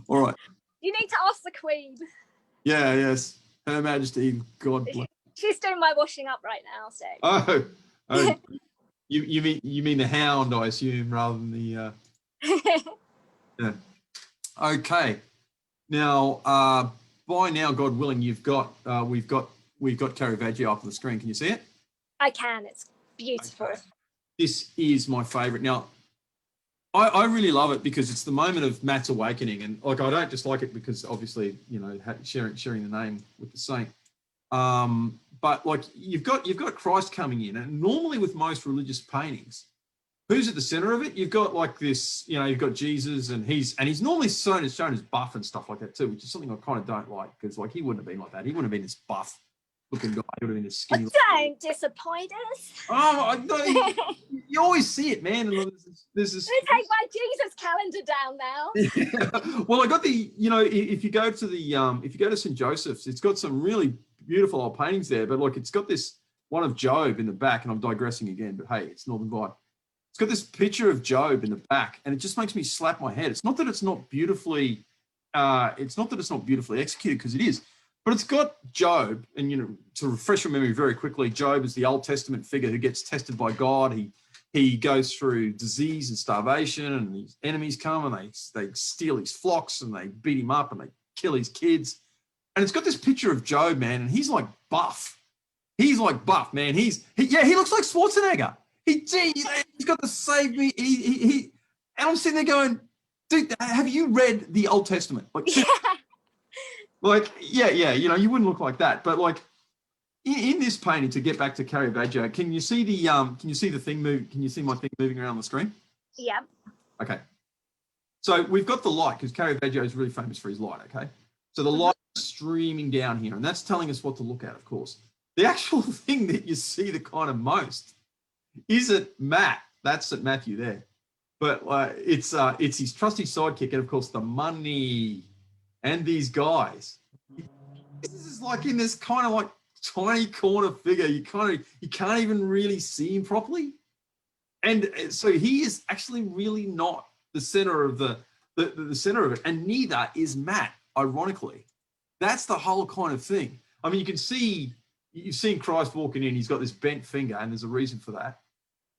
All right. You need to ask the Queen. Yeah, yes. Her Majesty, God bless. She's doing my washing up right now, so. Oh. You mean the hound, I assume, rather than the. Yeah. Okay. Now, by now, God willing, we've got Caravaggio up on the screen. Can you see it? I can. It's beautiful. Okay. This is my favourite. Now, I really love it because it's the moment of Matt's awakening, and like I don't just like it because obviously sharing the name with the saint, but like you've got Christ coming in, and normally with most religious paintings, who's at the centre of it? You've got like this, you've got Jesus, and he's normally shown as buff and stuff like that too, which is something I kind of don't like because like he wouldn't have been like that. He wouldn't have been this buff looking guy. He would have been this skinny. Don't disappoint us. Oh, you always see it, man. And there's this. Let me take my Jesus calendar down now. Yeah. Well, I got the, if you go to St. Joseph's, it's got some really beautiful old paintings there, but like it's got this one of Job in the back, and I'm digressing again, but hey, it's Northern Vibe. It's got this picture of Job in the back, and it just makes me slap my head. It's not that it's not beautifully executed, because it is. But it's got Job, and to refresh your memory very quickly, Job is the Old Testament figure who gets tested by God. he goes through disease and starvation, and these enemies come and they steal his flocks and they beat him up and they kill his kids. And it's got this picture of Job, man, and he's like buff. He's like buff, man. He looks like Schwarzenegger. He's got the save me. And I'm sitting there going, dude, have you read the Old Testament? Yeah. You wouldn't look like that. But like in this painting, to get back to Caravaggio, can you see the thing move? Can you see my thing moving around the screen? Yeah. Okay. So we've got the light, because Caravaggio is really famous for his light. Okay. So the light is streaming down here, and that's telling us what to look at, of course. The actual thing that you see the kind of most is at Matt. That's at Matthew there. But it's his trusty sidekick, and of course the money and these guys. This is like in this kind of like tiny corner figure. You can't even really see him properly. And so he is actually really not the center of the center of it, and neither is Matt, ironically. That's the whole kind of thing. I mean, you can see, you've seen Christ walking in, he's got this bent finger, and there's a reason for that.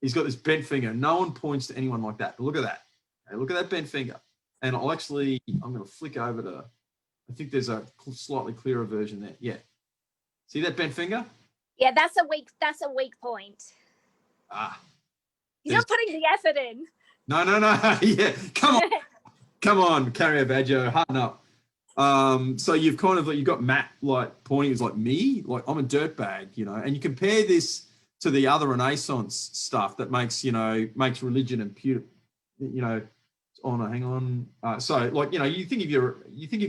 He's got this bent finger. No one points to anyone like that. But look at that. Okay, look at that bent finger. And I'm going to flick over to, I think there's a slightly clearer version there. Yeah. See that bent finger? Yeah, that's a weak point. He's not putting the effort in. No. Yeah, come on, Caravaggio, harden up. So you've got Matt like pointing as like me, like I'm a dirtbag, and you compare this to the other Renaissance stuff that makes religion and pure, oh no, hang on. So like, you think of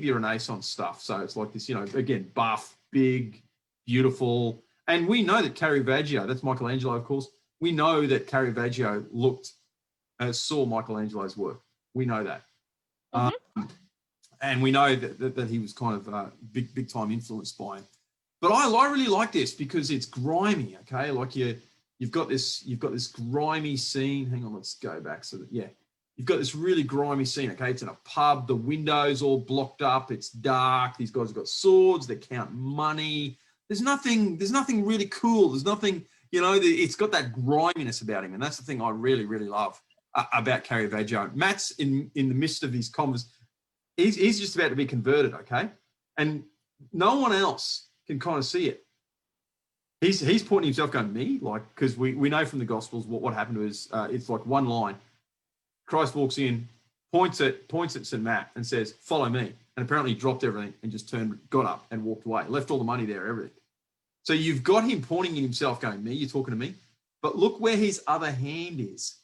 your Renaissance stuff. So it's like this, again, buff, big, beautiful. And we know that Caravaggio, that's Michelangelo, of course. We know that Caravaggio saw Michelangelo's work. We know that. And we know that he was kind of big time influenced by him. But I really like this because it's grimy, okay? Like you've got this grimy scene. Hang on, let's go back. You've got this really grimy scene, okay? It's in a pub, the windows all blocked up, it's dark, these guys have got swords, they're counting money. There's nothing really cool. There's nothing, it's got that griminess about him, and that's the thing I really, really love about Caravaggio. Matt's in the midst of his converse. He's just about to be converted, okay? And no one else can kind of see it. He's pointing himself going, me? Like, because we know from the Gospels what happened to us. It's like one line. Christ walks in, points at St. Matt and says, follow me. And apparently he dropped everything and just got up and walked away. Left all the money there, everything. So you've got him pointing at himself going, me? You're talking to me? But look where his other hand is.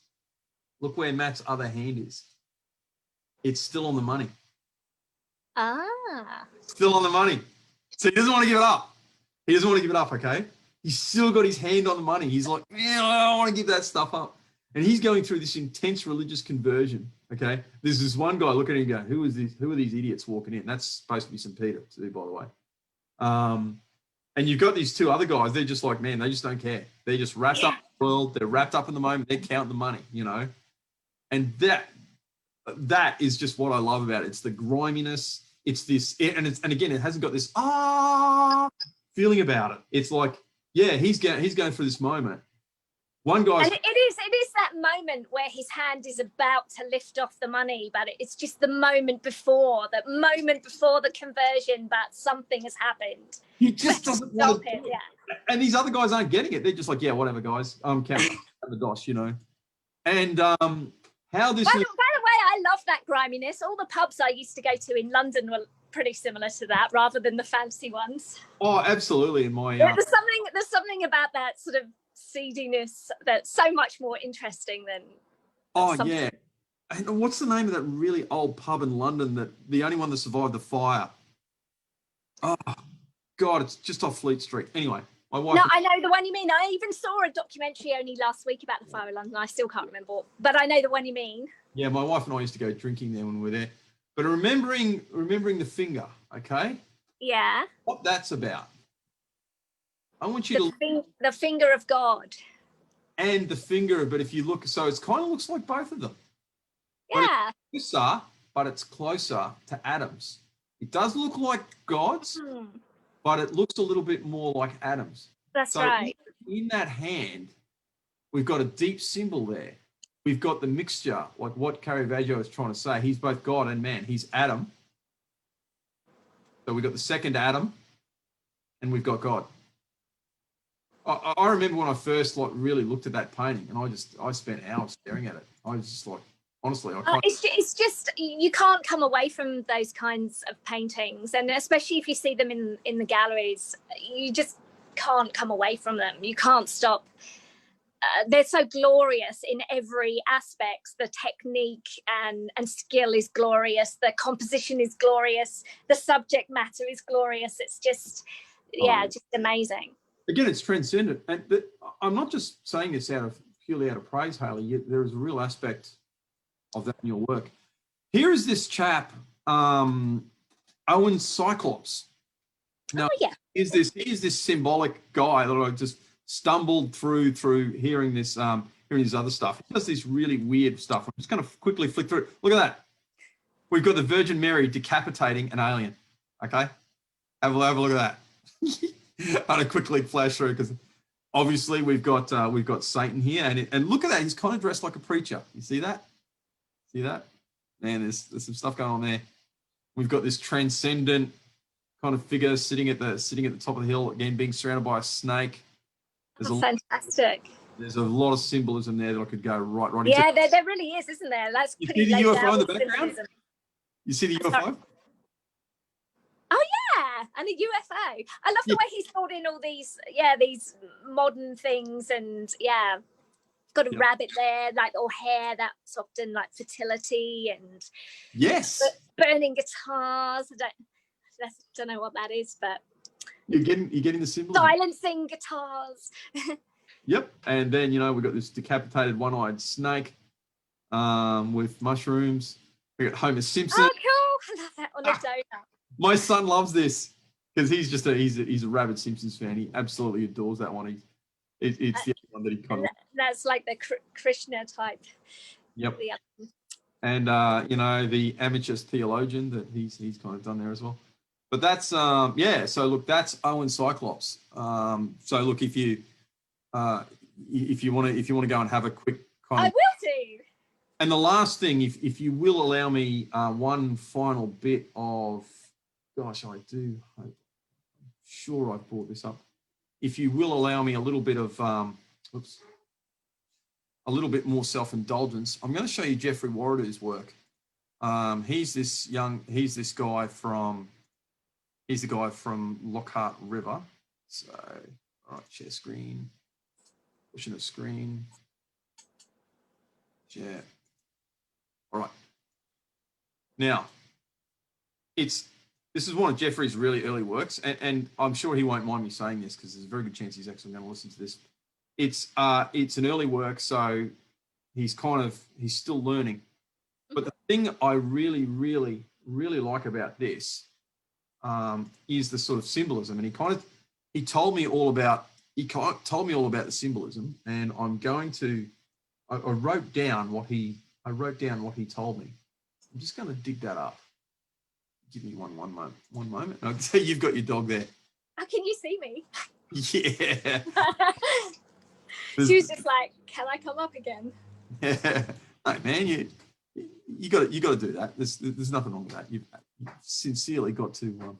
Look where Matt's other hand is. It's still on the money. Still on the money. So he doesn't want to give it up. Okay? He's still got his hand on the money. He's like, man, I don't want to give that stuff up. And he's going through this intense religious conversion. Okay? There's this one guy looking at him going, who are these idiots walking in? That's supposed to be St. Peter, too, by the way. And you've got these two other guys. They're just like, man, they just don't care. They're just wrapped up in the world. They're wrapped up in the moment. They're counting the money, And that is just what I love about it. It's the griminess. It's this, and again, it hasn't got this feeling about it. It's like, yeah, he's going through this moment. One guy, and it is that moment where his hand is about to lift off the money, but it's just the moment before the conversion, but something has happened. He just doesn't want to. Yeah. And these other guys aren't getting it. They're just like, yeah, whatever, guys. Counting the dosh, And how this. By the way, I love that griminess. All the pubs I used to go to in London were pretty similar to that, rather than the fancy ones. Oh, absolutely. In my there's something about that sort of seediness that's so much more interesting than. Oh yeah, and what's the name of that really old pub in London, that the only one that survived the fire? Oh God, it's just off Fleet Street. Anyway, my wife. No, I know the one you mean. I even saw a documentary only last week about the fire in London. I still can't remember, but I know the one you mean. Yeah, my wife and I used to go drinking there when we were there. But remembering the finger, okay? Yeah. What that's about. I want you to the finger of God. And the finger, but if you look, so it kind of looks like both of them. Yeah. But it's closer to Adam's. It does look like God's, but it looks a little bit more like Adam's. That's right. In that hand, We've got a deep symbol there. We've got the mixture, like what Caravaggio is trying to say. He's both God and man. He's Adam. So we've got the second Adam, and we've got God. I remember when I first really looked at that painting, and I spent hours staring at it. I was just like, honestly, I can't. It's just you can't come away from those kinds of paintings, and especially if you see them in the galleries, you just can't come away from them. You can't stop. They're so glorious in every aspect. The technique and skill is glorious. The composition is glorious. The subject matter is glorious. It's just, just amazing. Again, it's transcendent. And I'm not just saying this purely out of praise, Hayley. There is a real aspect of that in your work. Here is this chap, Owen Cyclops. Now, here's this symbolic guy that I just stumbled through hearing this other stuff. He does this really weird stuff. I'm just going to quickly flick through it. Look at that. We've got the Virgin Mary decapitating an alien. Okay, have a look at that. I'm going to quickly flash through because obviously we've got Satan here, and look at that. He's kind of dressed like a preacher. You see that? See that? Man, there's some stuff going on there. We've got this transcendent kind of figure sitting at the top of the hill, again being surrounded by a snake. Fantastic. There's a lot of symbolism there that I could go right into. Yeah, there really is, isn't there? That's you pretty. See the UFO in the background? Symbolism. You see the UFO? Sorry. Oh yeah, and a UFO. I love the way he's brought in all these modern things, and got a rabbit there, like, or hair. That's often like fertility and burning guitars. I don't know what that is, but you're getting the symbol. Silencing guitars. Yep, and then we've got this decapitated one-eyed snake with mushrooms. We got Homer Simpson. Oh, cool! I love that on a donut. My son loves this because he's a rabid Simpsons fan. He absolutely adores that one. It's the one that he kind of. That's like the Krishna type. Yep. And the amateur theologian that he's kind of done there as well. But that's So look, that's Owen Cyclops. So look, if you want to go and have a quick kind of. I will do. And the last thing, if you will allow me one final bit of, gosh, I do hope, I'm sure I've brought this up. If you will allow me a little bit of, a little bit more self-indulgence, I'm going to show you Jeffrey Warrider's work. He's the guy from Lockhart River. So, all right, share screen, pushing the screen, share. All right. Now, this is one of Jeffrey's really early works, and I'm sure he won't mind me saying this because there's a very good chance he's actually going to listen to this. It's an early work, so he's still learning. But the thing I really, really, really like about this is the sort of symbolism, and he told me all about the symbolism, and I'm going to. I wrote down what he told me. I'm just going to dig that up. Give me one moment. I can tell you've got your dog there. How can you see me? Yeah. She was just like, "Can I come up again?" Yeah. No, man, you got to do that. There's nothing wrong with that. You've sincerely got to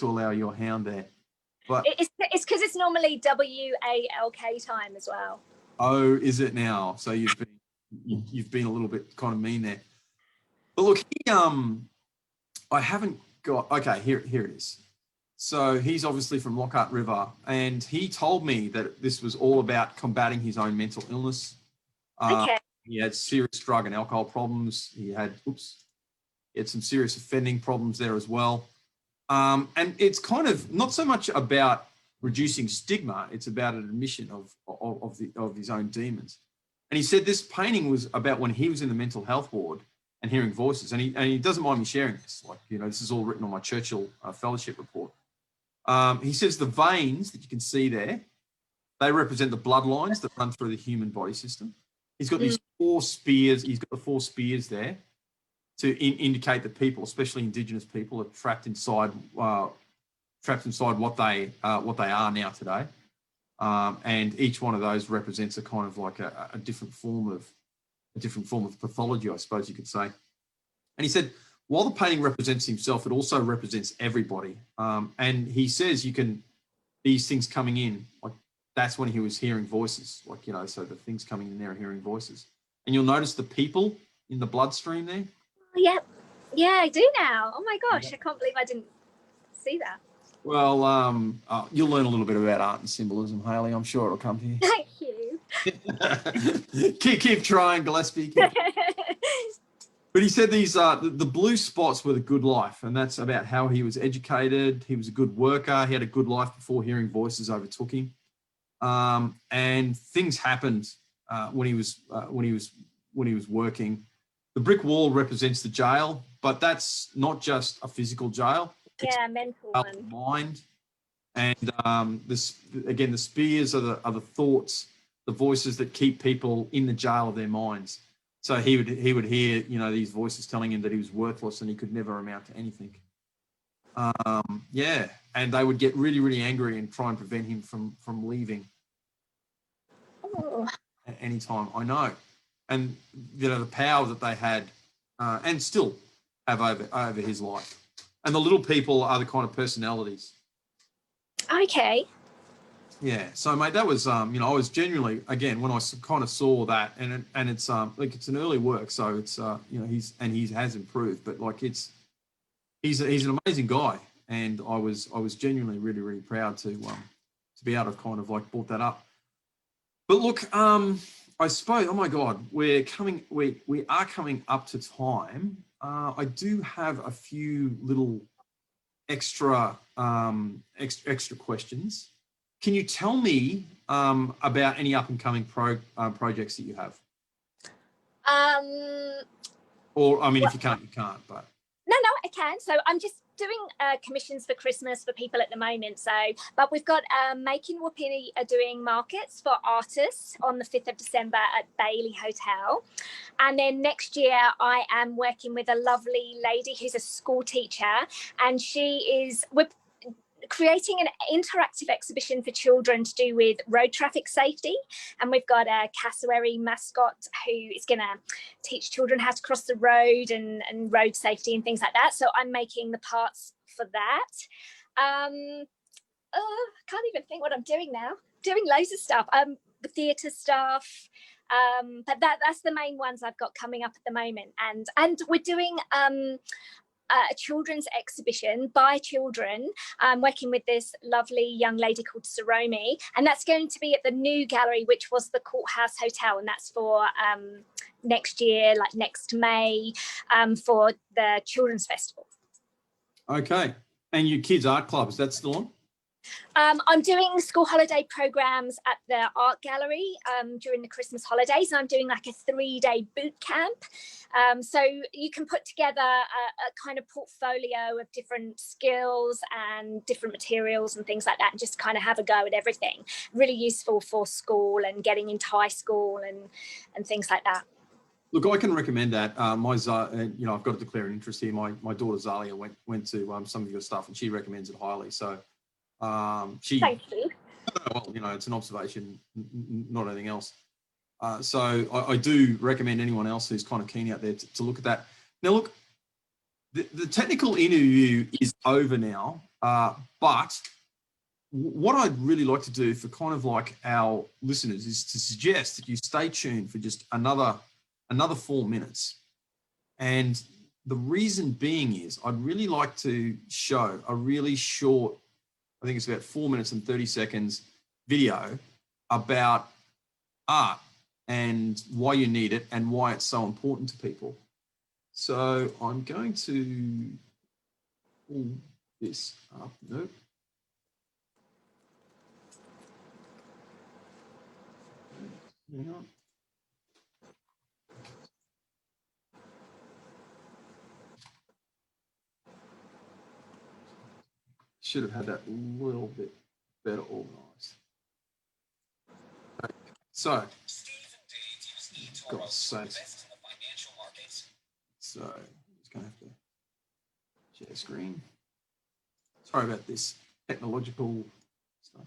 allow your hound there. But it's because it's normally WALK time as well. Oh, is it now? So you've been a little bit kind of mean there. But look, I haven't got. Okay, here it is. So he's obviously from Lockhart River, and he told me that this was all about combating his own mental illness. Okay. He had serious drug and alcohol problems. He had some serious offending problems there as well. And it's kind of not so much about reducing stigma; it's about an admission of his own demons. And he said this painting was about when he was in the mental health ward and hearing voices. And he doesn't mind me sharing this. Like, this is all written on my Churchill fellowship report. He says the veins that you can see there, they represent the bloodlines that run through the human body system. He's got these 4 spears. He's got the 4 spears there to indicate that people, especially Indigenous people, are trapped inside what they are now today. And each one of those represents a kind of like a different form of pathology, I suppose you could say. And he said, while the painting represents himself, it also represents everybody. And he says these things coming in, like that's when he was hearing voices, like, you know, so the things coming in there are hearing voices. And you'll notice the people in the bloodstream there. Yeah, yeah, I do now. Oh my gosh, I can't believe I didn't see that. Well, you'll learn a little bit about art and symbolism, Hayley. I'm sure it'll come to you. Thank you. keep trying, Gillespie. But he said these the blue spots were the good life, and that's about how he was educated. He was a good worker. He had a good life before hearing voices overtook him. And things happened when he was working. The brick wall represents the jail, but that's not just a physical jail. Yeah, mental one. Mind, and again, the spears are the thoughts, the voices that keep people in the jail of their minds. So he would hear, you know, these voices telling him that he was worthless and he could never amount to anything. Yeah, and they would get really, really angry and try and prevent him from leaving. Oh. At any time. I know, and you know the power that they had, and still have over his life. And the little people are the kind of personalities. Okay. Yeah. So, mate, that was, you know, I was genuinely, again, when I kind of saw that, and it's like it's an early work, so it's you know, he has improved, but like he's an amazing guy, and I was genuinely really, really proud to be able to kind of like brought that up. But look, I suppose, oh my God, we are coming up to time. I do have a few little extra questions. Can you tell me about any up and coming projects that you have? Or, I mean, if you can't, you can't, but. No, I can. So I'm just doing commissions for Christmas for people at the moment. So, but we've got Making Wapiti are doing markets for artists on the 5th of December at Bailey Hotel. And then next year I am working with a lovely lady who's a school teacher, and we're creating an interactive exhibition for children to do with road traffic safety. And we've got a cassowary mascot who is going to teach children how to cross the road and road safety and things like that. So I'm making the parts for that. I can't even think what I'm doing now. Doing loads of stuff. Theatre stuff. But that's the main ones I've got coming up at the moment. And we're doing a children's exhibition by children. I'm working with this lovely young lady called Saromi, and that's going to be at the new gallery, which was the Courthouse Hotel, and that's for next year, like next May, for the Children's Festival. Okay. And your kids' art club, is that still on? I'm doing school holiday programs at the art gallery during the Christmas holidays, and I'm doing like a 3-day boot camp. So you can put together a kind of portfolio of different skills and different materials and things like that, and just kind of have a go at everything. Really useful for school and getting into high school and things like that. Look, I can recommend that. You know, I've got to declare an interest here. My daughter Zalia went to some of your stuff, and she recommends it highly. So. Thank you. Well, you know, it's an observation, not anything else. So I do recommend anyone else who's kind of keen out there to look at that. Now, look, the technical interview is over now, but what I'd really like to do for kind of like our listeners is to suggest that you stay tuned for just another 4 minutes. And the reason being is I'd really like to show a really short, I think it's about 4 minutes and 30 seconds video about art and why you need it and why it's so important to people. So I'm going to pull this up. Nope. Hang on. Should have had that a little bit better organized. Okay. So, God's sake. So, I'm just going to have to share screen. Sorry about this technological stuff.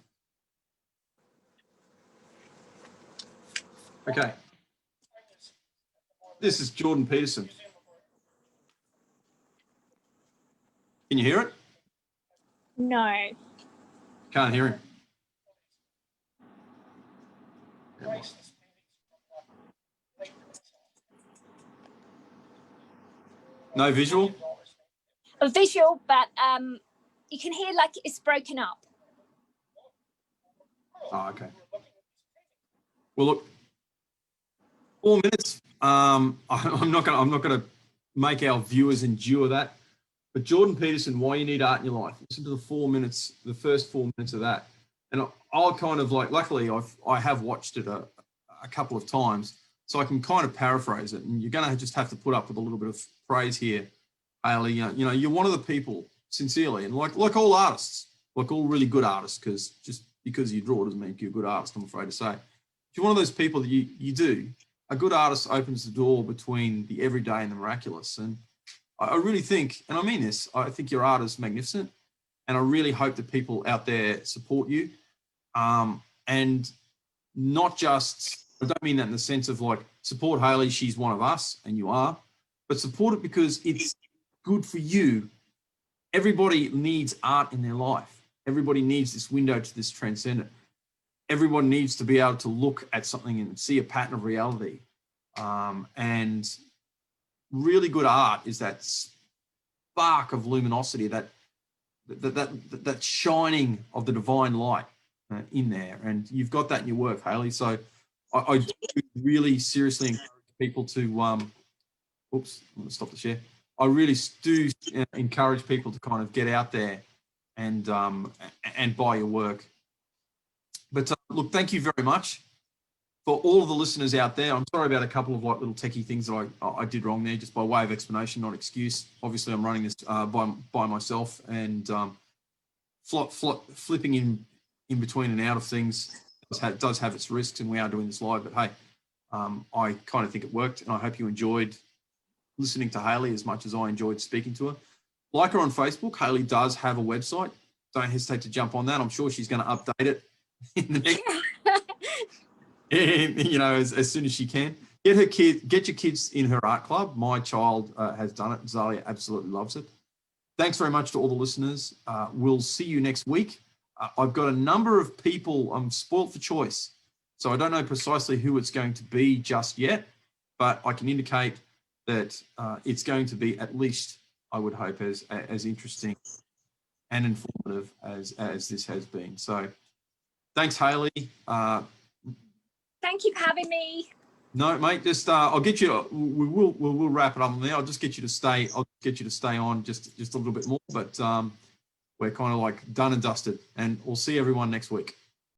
Okay. This is Jordan Peterson. Can you hear it? No. Can't hear him. No visual? A visual, but you can hear like it's broken up. Oh, okay. Well, look, 4 minutes. I'm not gonna make our viewers endure that. But Jordan Peterson, Why You Need Art in Your Life. Listen to the 4 minutes, the first 4 minutes of that, and I'll kind of like. Luckily, I have watched it a couple of times, so I can kind of paraphrase it. And you're gonna just have to put up with a little bit of praise here, Hayley. You know, you're one of the people, sincerely, and like all artists, like all really good artists, because just because you draw doesn't mean you're a good artist. I'm afraid to say. You're one of those people that you do. A good artist opens the door between the everyday and the miraculous. And I really think, and I mean this, I think your art is magnificent. And I really hope that people out there support you. And not just, I don't mean that in the sense of like, support Hayley, she's one of us, and you are, but support it because it's good for you. Everybody needs art in their life. Everybody needs this window to this transcendent. Everyone needs to be able to look at something and see a pattern of reality. And really good art is that spark of luminosity, that shining of the divine light in there. And you've got that in your work, Hayley. So I do really seriously encourage people to, oops, I'm going to stop the share. I really do encourage people to kind of get out there and buy your work. But look, thank you very much for all of the listeners out there. I'm sorry about a couple of like little techie things that I did wrong there, just by way of explanation, not excuse. Obviously, I'm running this by myself, and flipping in between and out of things does have its risks, and we are doing this live. But hey, I kind of think it worked, and I hope you enjoyed listening to Hayley as much as I enjoyed speaking to her. Like her on Facebook. Hayley does have a website. Don't hesitate to jump on that. I'm sure she's going to update it in the next, you know, as soon as she can. Get your kids in her art club. My child has done it. Zalia absolutely loves it. Thanks very much to all the listeners. We'll see you next week. I've got a number of people. I'm spoilt for choice, so I don't know precisely who it's going to be just yet, but I can indicate that it's going to be, at least I would hope, as interesting and informative as this has been. So thanks, Hayley. Thank you for having me. No, mate, just I'll get you. We'll wrap it up there. I'll just get you to stay. I'll get you to stay on just a little bit more. But we're kind of like done and dusted, and we'll see everyone next week.